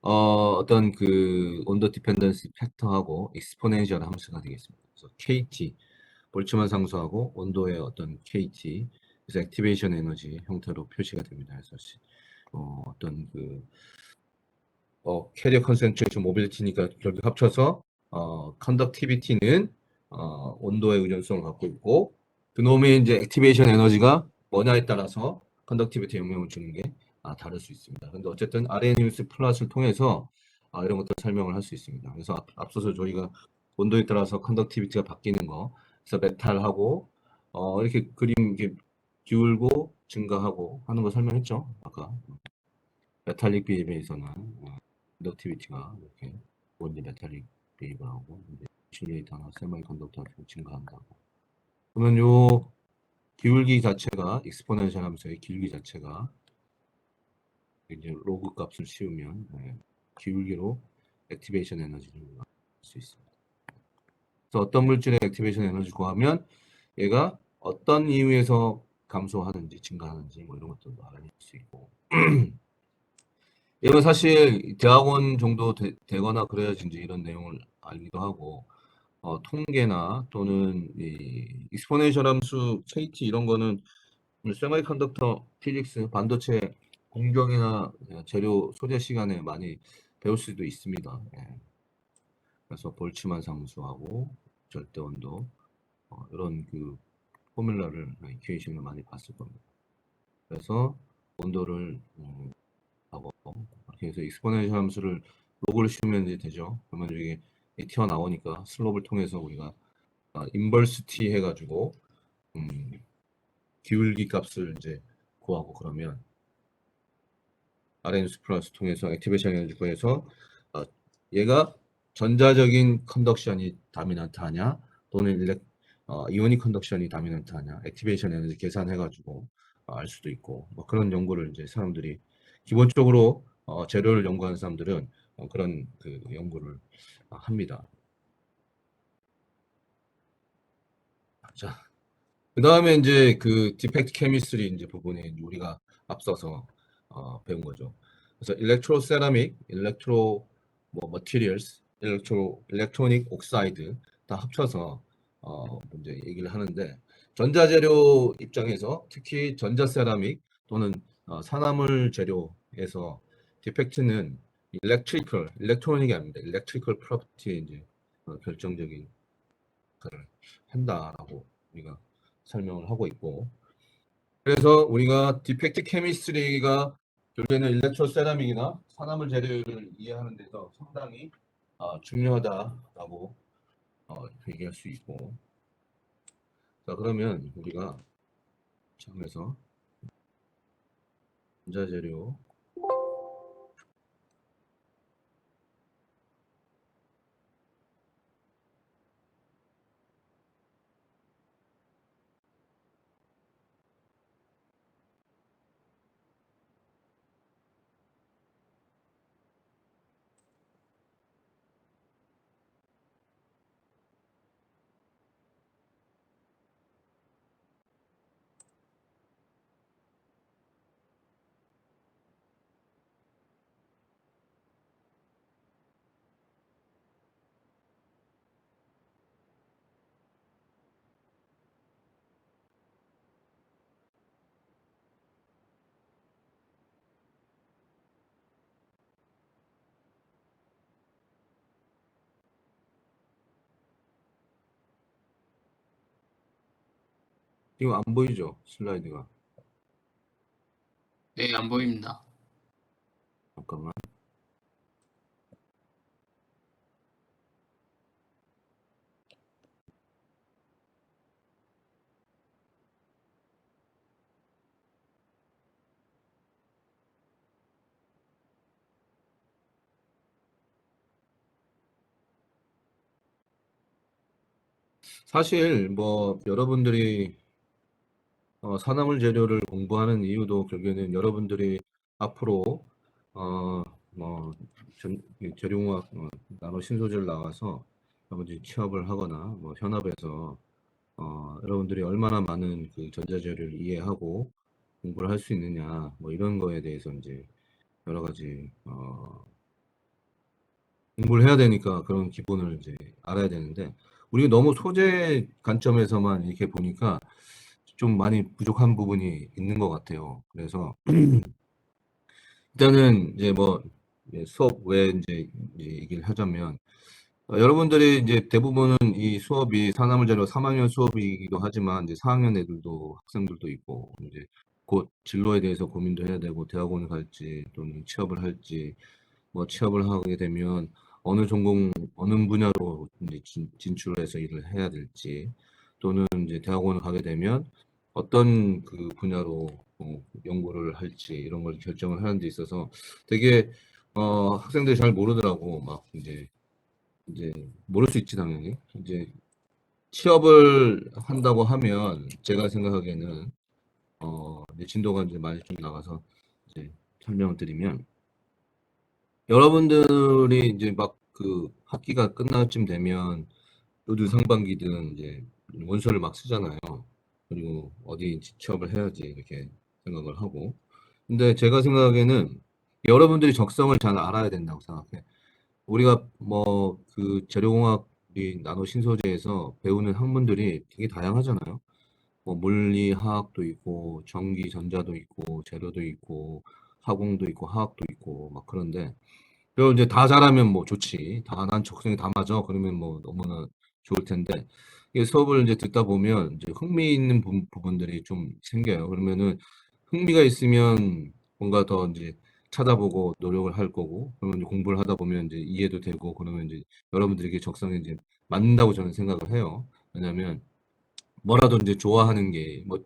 어떤 그 온도 디펜던스 팩터하고 익스포넨셜 함수가 되겠습니다. 그래서 KT 볼츠만 상수하고 온도의 어떤 KT 그래서 액티베이션 에너지 형태로 표시가 됩니다. 그래서 어떤 그 캐리어 컨센트레이션 모빌리티니까 결국 합쳐서 컨덕티비티는 온도의 의존성을 갖고 있고 그놈의 이제 액티베이션 에너지가 뭐냐에 따라서 컨덕티비티에 영향을 주는 게 다를 수 있습니다. 근데 어쨌든 RNUS 플러스를 통해서 이런 것들 설명을 할 수 있습니다. 그래서 앞서서 저희가 온도에 따라서 컨덕티비티가 바뀌는 거 그래서 메탈하고 이렇게 그림 이렇게 기울고 증가하고 하는 거 설명했죠. 아까 메탈릭 비입에서는 컨덕티비티가 이렇게 원리 메탈릭 비입을 하고 인슐레이터나 세마이 컨덕터가 증가한다고. 그러면 요 기울기 자체가 익스포넨셜 함수의 기울기 자체가 이제 로그 값을 씌우면 기울기로 액티베이션 에너지를 구할 수 있습니다. 그래서 어떤 물질의 액티베이션 에너지 구하면 얘가 어떤 이유에서 감소하는지 증가하는지 뭐 이런 것들도 알아낼 수 있고 이건 사실 대학원 정도 되거나 그래야지 이제 이런 내용을 알기도 하고 통계나 또는 이 익스포넨셜 함수 KT 이런 거는 세미컨덕터 피직스 반도체 공정이나 재료 소재 시간에 많이 배울 수도 있습니다. 예. 그래서 볼츠만 상수하고 절대 온도 이런 그 포뮬러를 이퀘이션을 많이 봤을 겁니다. 그래서 온도를 하고 이렇게 해서 익스포넨셜 함수를 로그를 씌우면 이제 되죠. 그러면 이게 튀어나오니까 슬롭을 통해서 우리가 인버스 t 해가지고 기울기 값을 이제 구하고 그러면 RNS 플러스 통해서 액티베이션 에너지 구해서 얘가 전자적인 컨덕션이 다미넌트하냐 또는 이오닉 컨덕션이 다미넌트하냐 액티베이션 에너지 계산해가지고 알 수도 있고 뭐 그런 연구를 이제 사람들이 기본적으로 재료를 연구하는 사람들은 그런 그 연구를 합니다. 자, 그 다음에 이제 그 디펙트 케미스트리 이제 부분에 우리가 앞서서 배운 거죠. 그래서 일렉트로 세라믹, 일렉트로 뭐 머티리얼스, 일렉트로닉 옥사이드 다 합쳐서 이제 얘기를 하는데 전자재료 입장에서 특히 전자 세라믹 또는 산화물 재료에서 디펙트는 일렉트로닉이 아닙니다. 일렉트리컬 프로퍼티에 이제 결정적인 역할을 한다라고 우리가 설명을 하고 있고 그래서 우리가 디펙트 케미스트리가 결국에는 일렉트로 세라믹이나 산화물 재료를 이해하는 데서 상당히 중요하다라고 얘기할 수 있고 자 그러면 우리가 처음에서 전자재료 지금 안 보이죠? 슬라이드가. 네, 안 보입니다. 잠깐만. 사실 뭐 여러분들이 산화물 재료를 공부하는 이유도 결국에는 여러분들이 앞으로 뭐 재료공학 나노 신소재를 나와서 아버지 취업을 하거나 뭐 현업에서 여러분들이 얼마나 많은 그 전자재료를 이해하고 공부를 할 수 있느냐 뭐 이런 거에 대해서 이제 여러 가지 공부를 해야 되니까 그런 기본을 이제 알아야 되는데 우리가 너무 소재 관점에서만 이렇게 보니까 좀 많이 부족한 부분이 있는 것 같아요. 그래서 일단은 이제 뭐 수업 외에 이제 얘기를 하자면 여러분들이 이제 대부분은 이 수업이 산화물재료 3학년 수업이기도 하지만 이제 4학년 애들도 학생들도 있고 이제 곧 진로에 대해서 고민도 해야 되고 대학원을 갈지 또는 취업을 할지 뭐 취업을 하게 되면 어느 전공 어느 분야로 이제 진출해서 일을 해야 될지 또는 이제 대학원을 가게 되면 어떤 그 분야로 연구를 할지 이런 걸 결정을 하는 데 있어서 되게 학생들이 잘 모르더라고. 막 이제 모를 수 있지 당연히. 이제 취업을 한다고 하면 제가 생각하기에는 이제 진도가 이제 많이 좀 나가서 이제 설명을 드리면 여러분들이 이제 막 그 학기가 끝날 쯤 되면 요즘 상반기든 이제 원서를 막 쓰잖아요. 그리고 어디 취업을 해야지 이렇게 생각을 하고. 근데 제가 생각하기에는 여러분들이 적성을 잘 알아야 된다고 생각해. 우리가 뭐 그 재료공학이 나노 신소재에서 배우는 학문들이 되게 다양하잖아요. 뭐 물리화학도 있고 전기 전자도 있고 재료도 있고 화공도 있고 화학도 있고 막 그런데 그리고 이제 다 잘하면 뭐 좋지. 다 난 적성이 다 맞아. 그러면 뭐 너무나 좋을 텐데 이게 수업을 이제 듣다 보면 이제 흥미 있는 부분들이 좀 생겨요. 그러면은 흥미가 있으면 뭔가 더 이제 찾아보고 노력을 할 거고 그러면 이제 공부를 하다 보면 이제 이해도 되고 그러면 이제 여러분들에게 적성에 이제 맞는다고 저는 생각을 해요. 왜냐하면 뭐라도 이제 좋아하는 게 뭐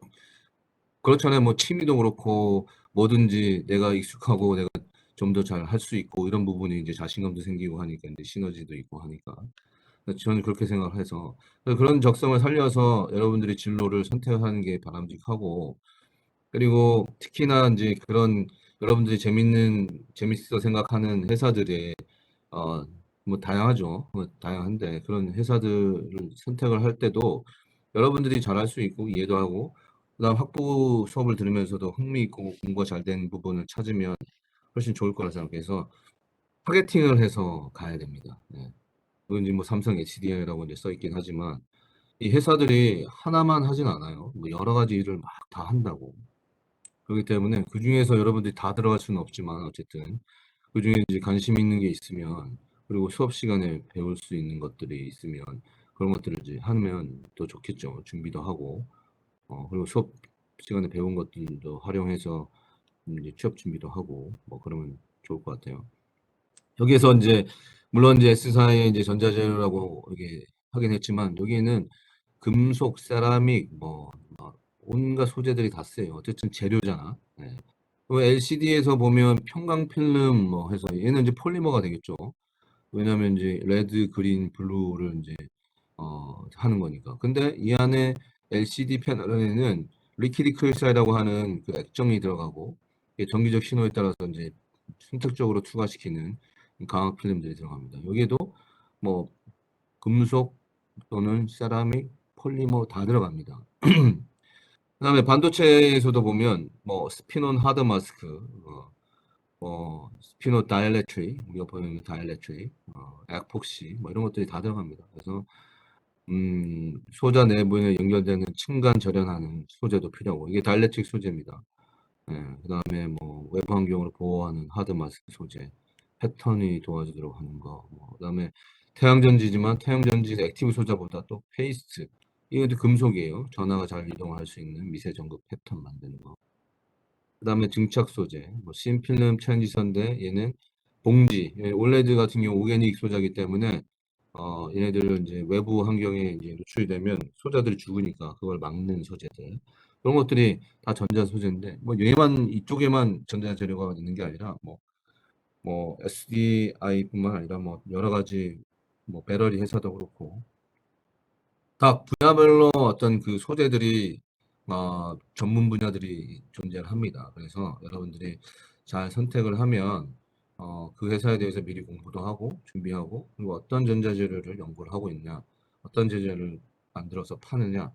그렇잖아요. 뭐 취미도 그렇고 뭐든지 내가 익숙하고 내가 좀 더 잘 할 수 있고 이런 부분이 이제 자신감도 생기고 하니까 이제 시너지도 있고 하니까 저는 그렇게 생각을 해서 그런 적성을 살려서 여러분들이 진로를 선택하는 게 바람직하고 그리고 특히나 이제 그런 여러분들이 재밌어 생각하는 회사들의 어, 뭐 다양하죠. 뭐 다양한데 그런 회사들을 선택을 할 때도 여러분들이 잘할 수 있고 이해도 하고 그다음 학부 수업을 들으면서도 흥미 있고 공부가 잘 된 부분을 찾으면 훨씬 좋을 거라 생각해서 타겟팅을 해서 가야 됩니다. 네. 그건 이제 뭐 삼성 HDI라고 이제 써 있긴 하지만 이 회사들이 하나만 하진 않아요. 뭐 여러 가지 일을 막 다 한다고. 그렇기 때문에 그 중에서 여러분들이 다 들어갈 수는 없지만 어쨌든 그 중에 이제 관심 있는 게 있으면 그리고 수업 시간에 배울 수 있는 것들이 있으면 그런 것들을 이제 하면 더 좋겠죠. 준비도 하고 그리고 수업 시간에 배운 것들도 활용해서 이제 취업 준비도 하고 뭐 그러면 좋을 것 같아요. 여기에서 이제 물론 이제 S사의 이제 전자재료라고 이게 하긴 했지만 여기에는 금속, 세라믹 뭐 온갖 소재들이 다 쓰여요. 어쨌든 재료잖아. 네. LCD에서 보면 평강 필름 뭐 해서 얘는 이제 폴리머가 되겠죠. 왜냐하면 이제 레드, 그린, 블루를 이제 하는 거니까. 근데 이 안에 LCD 패널에는 리퀴드 크리스탈이라고 하는 그 액정이 들어가고 이게 전기적 신호에 따라서 이제 선택적으로 투과시키는 강화 필름들이 들어갑니다. 여기에도 뭐 금속 또는 세라믹, 폴리머 다 들어갑니다. 그다음에 반도체에서도 보면 뭐 스피논 하드 마스크, 스피논 다이엘렉트리, 우리가 보는 다이엘렉트리, 액폭시 뭐 이런 것들이 다 들어갑니다. 그래서 소자 내부에 연결되는 층간 절연하는 소재도 필요하고 이게 다이엘렉트릭 소재입니다. 그다음에 뭐 외부 환경으로 보호하는 하드 마스크 소재, 패턴이 도와주도록 하는 거, 그다음에 태양전지지만 태양전지 액티브 소자보다 또 페이스트 이것도 금속이에요. 전하가 잘 이동할 수 있는 미세 전극 패턴 만드는 거. 그다음에 증착 소재, 뭐 신필름, 천지선대, 얘는 봉지. 올레드 같은 경우 오게닉 소자이기 때문에 얘네들은 이제 외부 환경에 이제 노출이 되면 소자들이 죽으니까 그걸 막는 소재들. 그런 것들이 다 전자 소재인데 뭐 얘만 이쪽에만 전자 재료가 있는 게 아니라 뭐 SDI뿐만 아니라 뭐 여러 가지 뭐 배터리 회사도 그렇고 다 분야별로 어떤 그 소재들이 전문 분야들이 존재를 합니다. 그래서 여러분들이 잘 선택을 하면 그 회사에 대해서 미리 공부도 하고 준비하고 그리고 어떤 전자재료를 연구를 하고 있냐, 어떤 재료를 만들어서 파느냐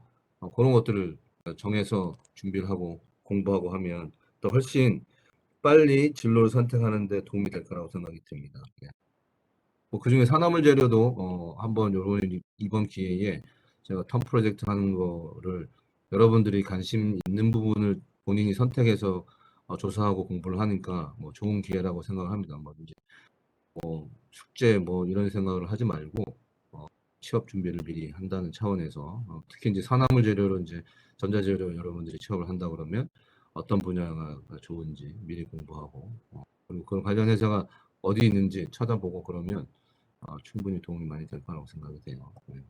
그런 것들을 정해서 준비를 하고 공부하고 하면 또 훨씬 빨리 진로를 선택하는 데 도움이 될 거라고 생각이 듭니다. 예. 뭐 그중에 산화물 재료도 한번 이번 기회에 제가 텀 프로젝트 하는 거를 여러분들이 관심 있는 부분을 본인이 선택해서 조사하고 공부를 하니까 뭐 좋은 기회라고 생각을 합니다. 뭐 이제 숙제 뭐 이런 생각을 하지 말고 취업 준비를 미리 한다는 차원에서 특히 이제 산화물 재료로 이제 전자재료 여러분들이 취업을 한다 그러면 어떤 분야가 좋은지 미리 공부하고 그리고 그 관련 회사가 어디 있는지 찾아보고 그러면 충분히 도움이 많이 될 거라고 생각이 돼요. 네.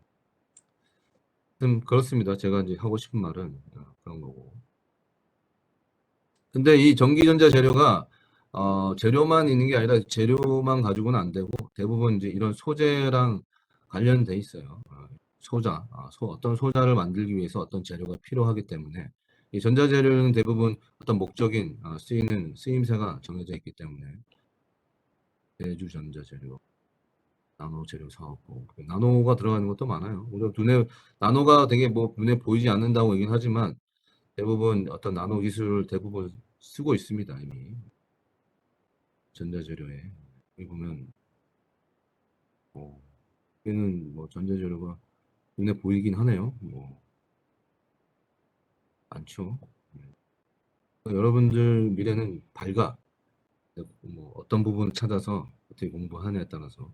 그렇습니다. 제가 이제 하고 싶은 말은 그런 거고. 근데 이 전기전자 재료가 재료만 있는 게 아니라 재료만 가지고는 안 되고 대부분 이제 이런 소재랑 관련돼 있어요. 소자, 어떤 소자를 만들기 위해서 어떤 재료가 필요하기 때문에 이 전자재료는 대부분 어떤 목적인 쓰이는 쓰임새가 정해져 있기 때문에 대주 전자재료, 나노 재료 사업, 나노가 들어가는 것도 많아요. 우리가 나노가 되게 뭐 눈에 보이지 않는다고 얘기는 하지만 대부분 어떤 나노 기술을 대부분 쓰고 있습니다. 이미 전자재료에 여기 보면 얘는 뭐 전자재료가 눈에 보이긴 하네요. 뭐 많죠. 여러분들 미래는 밝아. 뭐 어떤 부분을 찾아서 어떻게 공부하느냐에 따라서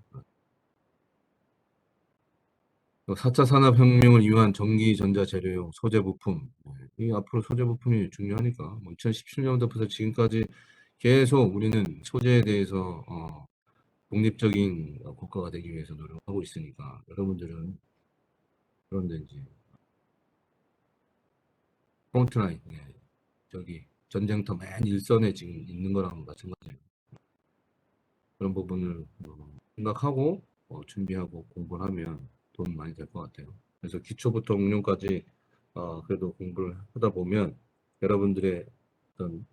4차 산업혁명을 이유한 전기 전자 재료용 소재 부품. 이 앞으로 소재 부품이 중요하니까 뭐 2017년부터 지금까지 계속 우리는 소재에 대해서 독립적인 국가가 되기 위해서 노력하고 있으니까 여러분들은 그런데 이제 프론트라인, 저기 전쟁터 맨 일선에 지금 있는 거랑 마찬가지예요. 그런 부분을 생각하고 준비하고 공부를 하면 도움이 많이 될 것 같아요. 그래서 기초부터 응용까지 그래도 공부를 하다 보면 여러분들의 어떤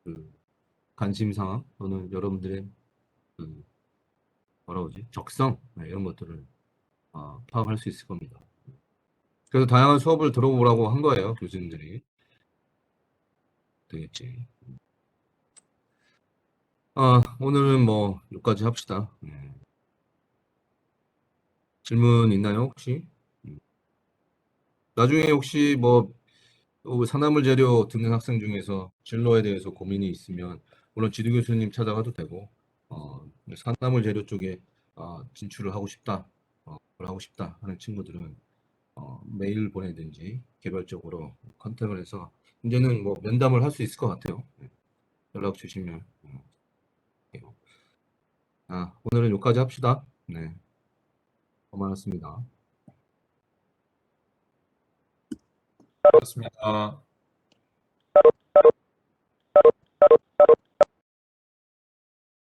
그 관심사항 또는 여러분들의 그 뭐라 그러지 적성 이런 것들을 파악할 수 있을 겁니다. 그래서 다양한 수업을 들어보라고 한 거예요. 교수님들이. 되겠지. 오늘은 뭐 여기까지 합시다. 질문 있나요 혹시? 나중에 혹시 뭐 산화물 재료 듣는 학생 중에서 진로에 대해서 고민이 있으면 물론 지도 교수님 찾아가도 되고 산화물 재료 쪽에 진출을 하고 싶다, 그걸 하고 싶다 하는 친구들은 메일 보내든지 개별적으로 컨택을 해서 이제는 뭐 면담을 할 수 있을 것 같아요. 연락 주시면. 오늘은 여기까지 합시다. 네, 고맙습니다. 그렇습니다.